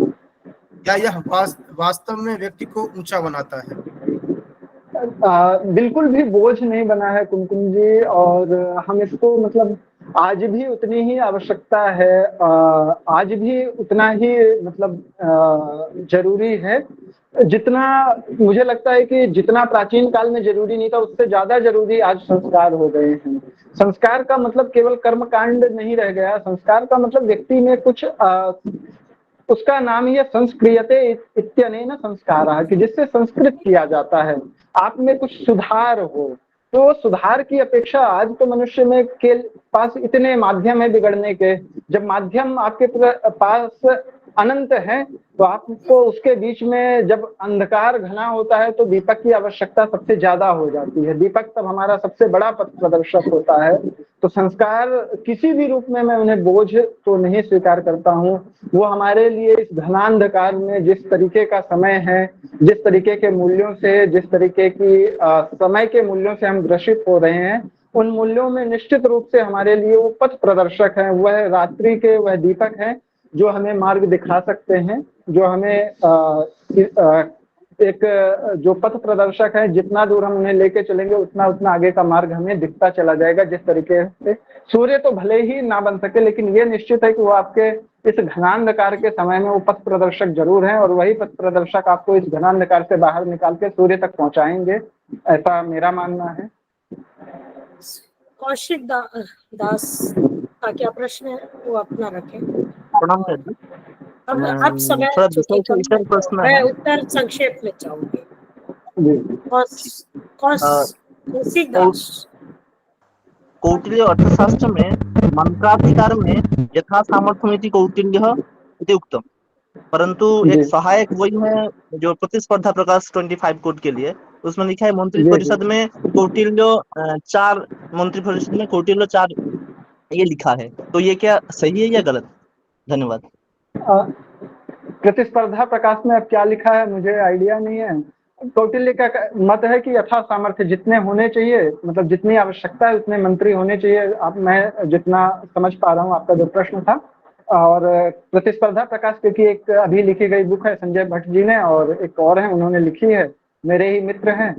या यह वास्तव में व्यक्ति को ऊंचा बनाता है? बिल्कुल भी बोझ नहीं बना है कुमकुम जी, और हम इसको मतलब आज भी उतनी ही आवश्यकता है, आज भी उतना ही मतलब जरूरी है जितना मुझे लगता है कि जितना प्राचीन काल में जरूरी नहीं था उससे ज्यादा जरूरी आज संस्कार हो गए हैं। संस्कार का मतलब केवल कर्मकांड नहीं रह गया, संस्कार का मतलब व्यक्ति में कुछ उसका नाम ही है संस्क्रियते इत्यनेन संस्कारः, कि जिससे संस्कृत किया जाता है, आप में कुछ सुधार हो। तो सुधार की अपेक्षा आज तो मनुष्य में के पास इतने माध्यम है बिगड़ने के, जब माध्यम आपके पास अनंत है तो आपको उसके बीच में जब अंधकार घना होता है तो दीपक की आवश्यकता सबसे ज्यादा हो जाती है। दीपक तब हमारा सबसे बड़ा पथ प्रदर्शक होता है। तो संस्कार किसी भी रूप में मैं उन्हें बोझ तो नहीं स्वीकार करता हूँ। वो हमारे लिए इस घनांधकार में जिस तरीके का समय है, जिस तरीके के मूल्यों से, जिस तरीके की समय के मूल्यों से हम ग्रसित हो रहे हैं, उन मूल्यों में निश्चित रूप से हमारे लिए वो पथ प्रदर्शक है, वह रात्रि के वह दीपक है जो हमें मार्ग दिखा सकते हैं, जो हमें एक जो पथ प्रदर्शक है, जितना दूर हम उन्हें लेके चलेंगे उतना उतना आगे का मार्ग हमें दिखता चला जाएगा। जिस तरीके से सूर्य तो भले ही ना बन सके, लेकिन ये निश्चित है कि वो आपके इस घनांधकार के समय में वो पथ प्रदर्शक जरूर है, और वही पथ प्रदर्शक आपको इस घनांधकार से बाहर निकाल के सूर्य तक पहुंचाएंगे, ऐसा मेरा मानना है। कौशिक दास का क्या प्रश्न है वो अपना रखें। प्रणाम सर जी। अब समय थोड़ा चूंकि दूसरा विषय प्रश्न मैं है। उत्तर संक्षेप में चाहूंगी। कौशिक दास, कौटिल्य अर्थशास्त्र में मंत्राधिकार में यथा सामर्थ्यमिति कौटिल्यः इति उक्तम, परंतु एक सहायक वही है जो प्रतिस्पर्धा प्रकाश 25 कोड के लिए, उसमें लिखा है मंत्री परिषद में कौटिल्य 4, मंत्री परिषद में कौटिल्य 4 ये लिखा है, तो ये क्या सही है या गलत? धन्यवाद। प्रतिस्पर्धा प्रकाश में अब क्या लिखा है मुझे आइडिया नहीं है। कौटिल्य का मत है कि यथा सामर्थ्य जितने होने चाहिए, मतलब जितनी आवश्यकता है उतने मंत्री होने चाहिए। अब मैं जितना समझ पा रहा हूँ आपका जो प्रश्न था। और प्रतिस्पर्धा प्रकाश क्योंकि एक अभी लिखी गई बुक है संजय भट्ट जी ने, और एक और है उन्होंने लिखी है, मेरे ही मित्र हैं।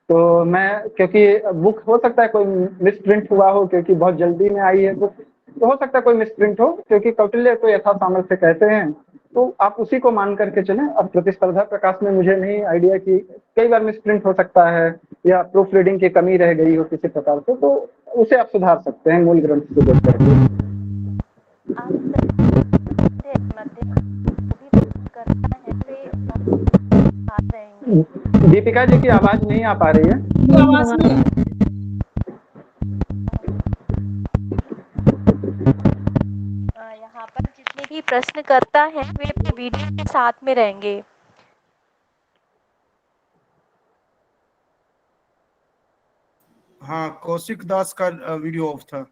तो मैं, क्योंकि बुक हो सकता है कोई मिस प्रिंट हुआ हो, क्योंकि बहुत जल्दी में आई है बुक, तो हो सकता है कोई मिस प्रिंट हो, क्योंकि कौटिल्य को यथा सामर्थ्य कहते हैं, तो आप उसी को मान करके चलें। अब प्रतिस्पर्धा प्रकाश में मुझे नहीं आइडिया कि कई बार मिस प्रिंट हो सकता है या प्रूफ रीडिंग की कमी रह गई हो किसी प्रकार से, तो उसे आप सुधार सकते हैं मूल ग्रंथ से देख करके। दीपिका जी की आवाज नहीं आ पा रही है। आवाज नहीं है। यहाँ पर जितने भी प्रश्नकर्ता हैं वे अपने वीडियो के साथ में रहेंगे। हाँ, कौशिक दास का वीडियो ऑफ था।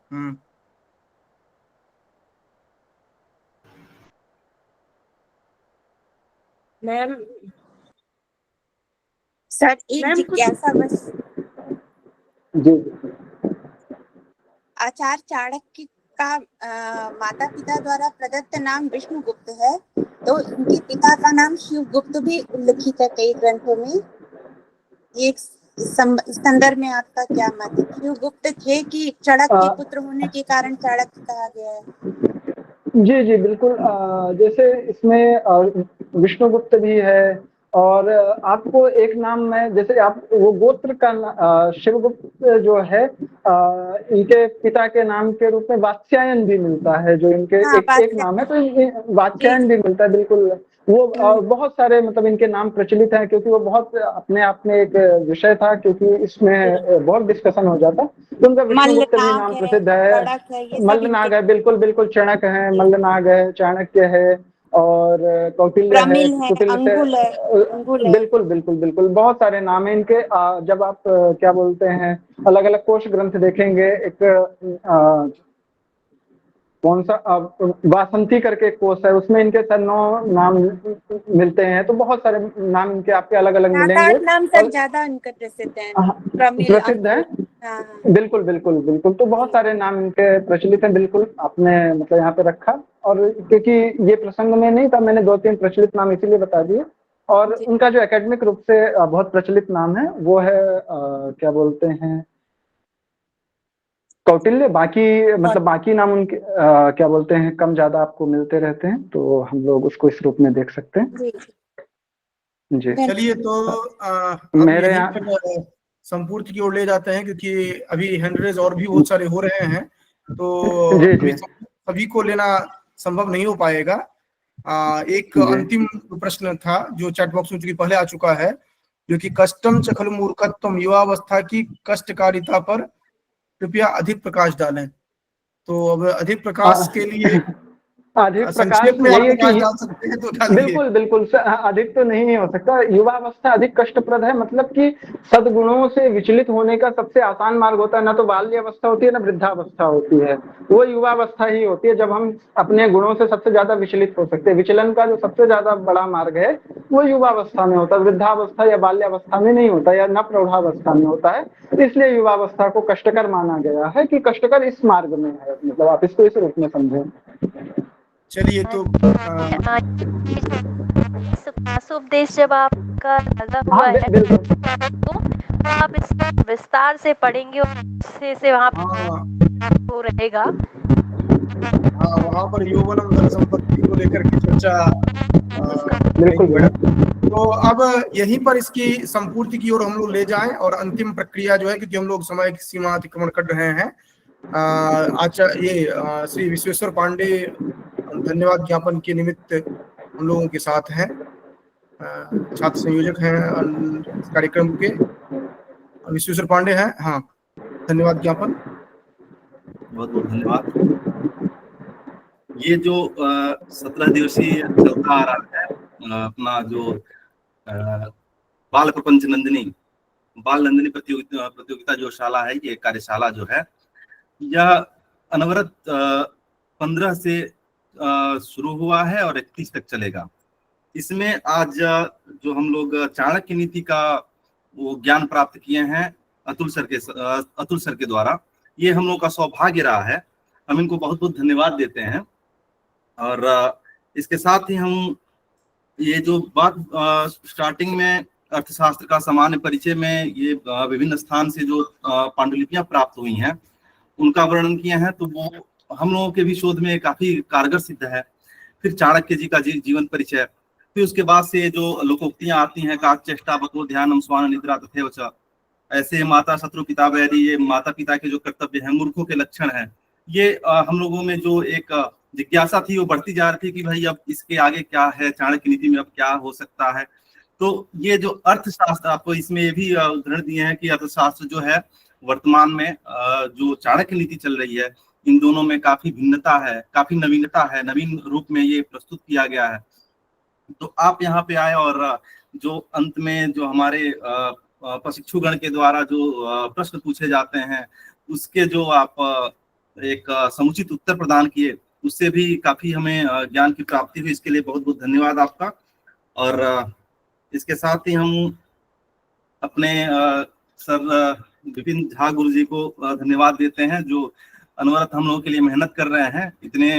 मैम सर एक मैम कुछ जिज्ञासा बस। जी आचार्य चाणक्य का माता पिता द्वारा प्रदत्त नाम विष्णुगुप्त है, तो इनके पिता का नाम शिवगुप्त भी उल्लिखित है कई ग्रंथों में। ये इस संदर्भ में आपका क्या मत है? शिवगुप्त थे कि चाणक्य के पुत्र होने के कारण चाणक्य कहा गया है? जी जी बिल्कुल। जैसे इसमें विष्णुगुप्त भी है, और आपको एक नाम में, जैसे आप वो गोत्र का शिवगुप्त जो है, इनके पिता के नाम के रूप में वात्स्यायन भी मिलता है, जो इनके हाँ, एक नाम है, तो वात्स्यायन भी मिलता है। बिल्कुल वो बहुत सारे मतलब इनके नाम प्रचलित हैं, क्योंकि वो बहुत अपने आप में एक विषय था, क्योंकि इसमें बहुत डिस्कशन हो जाता। तो उनका विष्णुगुप्त भी नाम प्रसिद्ध है। मल्लनाग है, बिल्कुल बिल्कुल। चणक है, मल्लनाग है, चाणक्य है, और कौटिल्य है, कुटिल से, बिल्कुल बिल्कुल बिल्कुल बहुत सारे नाम है इनके। जब आप क्या बोलते हैं अलग अलग कोश ग्रंथ देखेंगे, एक कौन सा वासंती करके एक कोश है, उसमें इनके सर 9 नाम मिलते हैं। तो बहुत सारे नाम इनके आपके अलग अलग मिलेंगे। नाम सर ज्यादा इनके प्रसिद्ध हैं, प्रसिद्ध है। बिल्कुल बिल्कुल बिल्कुल। तो बहुत सारे नाम इनके प्रचलित हैं। बिल्कुल आपने मतलब यहाँ पे रखा, और क्योंकि ये प्रसंग में नहीं था, मैंने 2-3 प्रचलित नाम इसीलिए बता दिए। और उनका जो एकेडमिक रूप से बहुत प्रचलित नाम है वो है क्या बोलते हैं कौटिल्य। बाकी मतलब बाकी नाम उनके क्या बोलते हैं कम ज्यादा आपको मिलते रहते हैं, तो हम लोग उसको इस रूप में देख सकते हैं। जी चलिए, तो मेरे यहाँ संपूर्ण की ओर ले जाते हैं, क्योंकि अभी हैंड रेज और भी बहुत सारे हो रहे हैं, तो जी अभी जी सभी को लेना संभव नहीं हो पाएगा। एक अंतिम प्रश्न था जो चैट बॉक्स में चूंकि पहले आ चुका है, जो कि कष्टम च खलु मूर्खत्वम, युवावस्था की कष्टकारिता पर कृपया अधिक प्रकाश डालें। तो अब अधिक प्रकाश के लिए अधिक प्रकाश संक्षेप में आप यही है प्रकाश कि डाल सकते हैं तो डालिए। बिल्कुल बिल्कुल अधिक तो नहीं हो सकता। युवावस्था अधिक कष्टप्रद है, मतलब कि सद्गुणों से विचलित होने का सबसे आसान मार्ग होता है। ना तो बाल्यावस्था होती है ना वृद्धावस्था होती है, वो युवावस्था ही होती है जब हम अपने गुणों से सबसे ज्यादा विचलित हो सकते हैं। विचलन का जो सबसे ज्यादा बड़ा मार्ग है वो युवावस्था में होता है, वृद्धावस्था या बाल्यावस्था में नहीं होता, या न प्रौढ़ावस्था में होता है। इसलिए युवावस्था को कष्टकर माना गया है कि कष्टकर इस मार्ग में है, मतलब आप इसको इस रूप में समझें। चलिए, तो उपदेश जब आपका हुआ है तो आप इस विस्तार से पढ़ेंगे और से वहाँ वो रहेगा। वहाँ पर यौवनम धन संपत्ति को लेकर के चर्चा तो अब यहीं पर इसकी संपूर्ति की ओर हम लोग ले जाएं, और अंतिम प्रक्रिया जो है, क्योंकि हम लोग समय की सीमा अतिक्रमण कर रहे हैं। ये श्री विश्वेश्वर पांडे धन्यवाद ज्ञापन के निमित्त हम लोगों के साथ हैं, छात्र संयोजक हैं इस कार्यक्रम के, विश्वेश्वर पांडे हैं। हाँ, धन्यवाद ज्ञापन। बहुत बहुत धन्यवाद। ये जो 17 दिवसीय चलता आ रहा है अपना जो बाल प्रपंच नंदिनी बाल नंदिनी प्रतियोगिता जो शाला है, ये कार्यशाला जो है, यह अनवरत 15 से शुरू हुआ है और 31 तक चलेगा। इसमें आज जो हम लोग चाणक्य नीति का वो ज्ञान प्राप्त किए हैं अतुल सर के द्वारा, ये हम लोग का सौभाग्य रहा है। हम इनको बहुत बहुत धन्यवाद देते हैं। और इसके साथ ही हम ये जो बात स्टार्टिंग में अर्थशास्त्र का सामान्य परिचय में ये विभिन्न स्थान से जो पांडुलिपियां प्राप्त हुई हैं उनका वर्णन किए हैं, तो वो हम लोगों के भी शोध में काफी कारगर सिद्ध है। फिर चाणक्य जी का जीवन परिचय, फिर उसके बाद से जो लोकोक्तियां आती हैं, काक चेष्टा बको ध्यानम स्वान निद्रा तथैव च, ऐसे माता शत्रु पिता वैरी, ये माता पिता के जो कर्तव्य हैं, मूर्खों के लक्षण हैं, ये हम लोगों में जो एक जिज्ञासा थी वो बढ़ती जा रही थी कि भाई अब इसके आगे क्या है, चाणक्य नीति में अब क्या हो सकता है। तो ये जो अर्थशास्त्र, आपको इसमें ये भी उदाहरण दिए हैं कि अर्थशास्त्र जो है वर्तमान में जो चाणक्य नीति चल रही है, इन दोनों में काफी भिन्नता है, काफी नवीनता है, नवीन रूप में ये प्रस्तुत किया गया है। तो आप यहाँ पे आए और जो अंत में जो हमारे प्रशिक्षुगण के द्वारा जो प्रश्न पूछे जाते हैं उसके जो आप एक समुचित उत्तर प्रदान किए, उससे भी काफी हमें ज्ञान की प्राप्ति हुई। इसके लिए बहुत बहुत धन्यवाद आपका। और इसके साथ ही हम अपने सर विपिन झा गुरु जी को धन्यवाद देते हैं, जो अनवरत हम लोगों के लिए मेहनत कर रहे हैं, इतने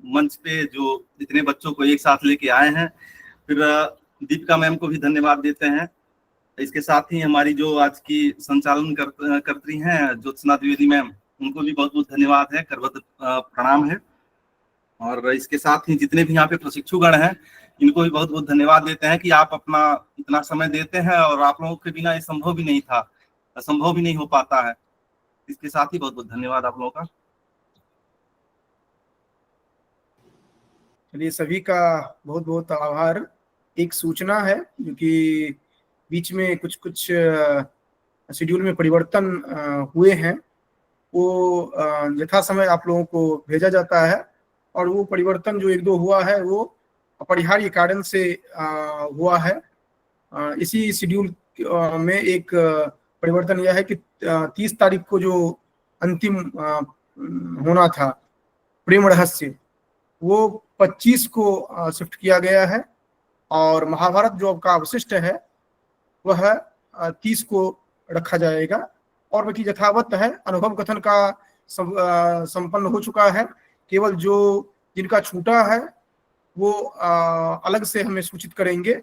मंच पे जो इतने बच्चों को एक साथ लेके आए हैं। फिर दीपिका मैम को भी धन्यवाद देते हैं। इसके साथ ही हमारी जो आज की संचालन करती हैं ज्योत्सना द्विवेदी मैम, उनको भी बहुत बहुत धन्यवाद है, करवत प्रणाम है। और इसके साथ ही जितने भी यहाँ पे प्रशिक्षुगण हैं, इनको भी बहुत बहुत धन्यवाद देते हैं कि आप अपना इतना समय देते हैं, और आप लोगों के बिना ये संभव भी नहीं था, असंभव भी नहीं हो पाता है। इसके साथ ही बहुत बहुत धन्यवाद आप लोगों का। चलिए, सभी का बहुत बहुत आभार। एक सूचना है, क्योंकि बीच में कुछ शेड्यूल में परिवर्तन हुए हैं, वो यथा समय आप लोगों को भेजा जाता है, और वो परिवर्तन जो एक दो हुआ है वो अपरिहार्य कारण से हुआ है। इसी शेड्यूल में एक परिवर्तन यह है कि 30 तारीख को जो अंतिम होना था प्रेम रहस्य, वो 25 को शिफ्ट किया गया है, और महाभारत जो आपका अवशिष्ट है वह 30 को रखा जाएगा। और बाकी यथावत है, अनुभव कथन का संपन्न हो चुका है। केवल जो जिनका छूटा है वो अलग से हमें सूचित करेंगे,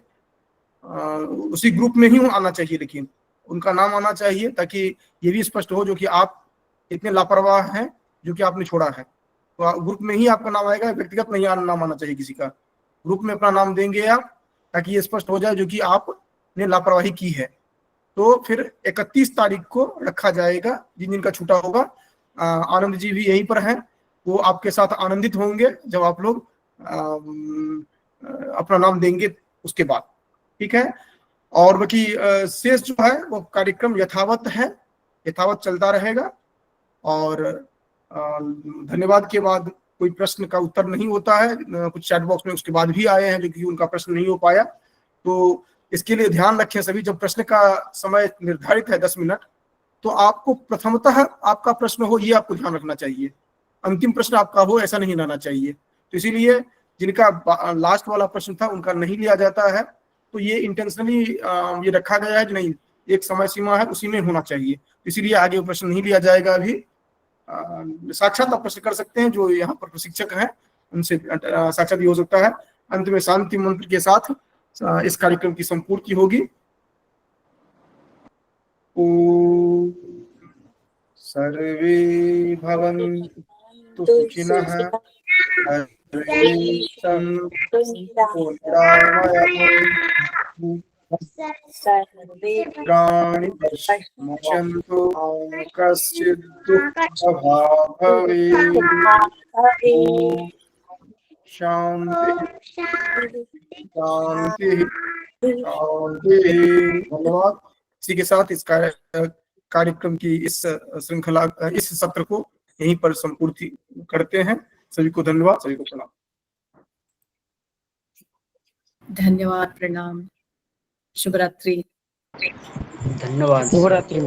उसी ग्रुप में ही आना चाहिए, लेकिन उनका नाम आना चाहिए, ताकि ये भी स्पष्ट हो जो कि आप इतने लापरवाह हैं जो कि आपने छोड़ा है। तो ग्रुप में ही आपका नाम आएगा, व्यक्तिगत नहीं नाम आना चाहिए किसी का। ग्रुप में अपना नाम देंगे आप, ताकि ये स्पष्ट हो जाए जो कि आपने लापरवाही की है। तो फिर 31 तारीख को रखा जाएगा, जिन जिनका छूटा होगा। आनंद जी भी यहीं पर हैं, वो आपके साथ आनंदित होंगे जब आप लोग अपना नाम देंगे उसके बाद, ठीक है। और बाकी शेष जो है वो कार्यक्रम यथावत है, यथावत चलता रहेगा। और धन्यवाद के बाद कोई प्रश्न का उत्तर नहीं होता है। कुछ चैट बॉक्स में उसके बाद भी आए हैं जो कि उनका प्रश्न नहीं हो पाया, तो इसके लिए ध्यान रखें सभी। जब प्रश्न का समय निर्धारित है 10 मिनट, तो आपको प्रथमतः आपका प्रश्न हो, ये आपको ध्यान रखना चाहिए। अंतिम प्रश्न आपका हो ऐसा नहीं रहना चाहिए। तो इसीलिए जिनका लास्ट वाला प्रश्न था उनका नहीं लिया जाता है। तो ये इंटेंशनली ये रखा गया है कि नहीं, एक समय सीमा है, उसी में होना चाहिए। तो इसीलिए आगे प्रश्न नहीं लिया जाएगा अभी। साक्षात आप प्रश्न कर सकते हैं, जो यहाँ पर प्रशिक्षक हैं उनसे साक्षात भी हो सकता है। अंत में शांति मंत्र के साथ इस कार्यक्रम की संपूर्ति होगी। ओम सर्वे भवन्तु सुखिनः, प्राणि पश्यन्तु कश्चित् दुःखभाग् भवेत्। शांति शांति शांति। धन्यवाद। इसी के साथ इस कार्यक्रम की इस श्रृंखला, इस सत्र को यहीं पर संपूर्ति करते हैं। सभी को धन्यवाद, सभी को प्रणाम। धन्यवाद, प्रणाम, शुभ रात्रि। धन्यवाद, शुभ रात्रि।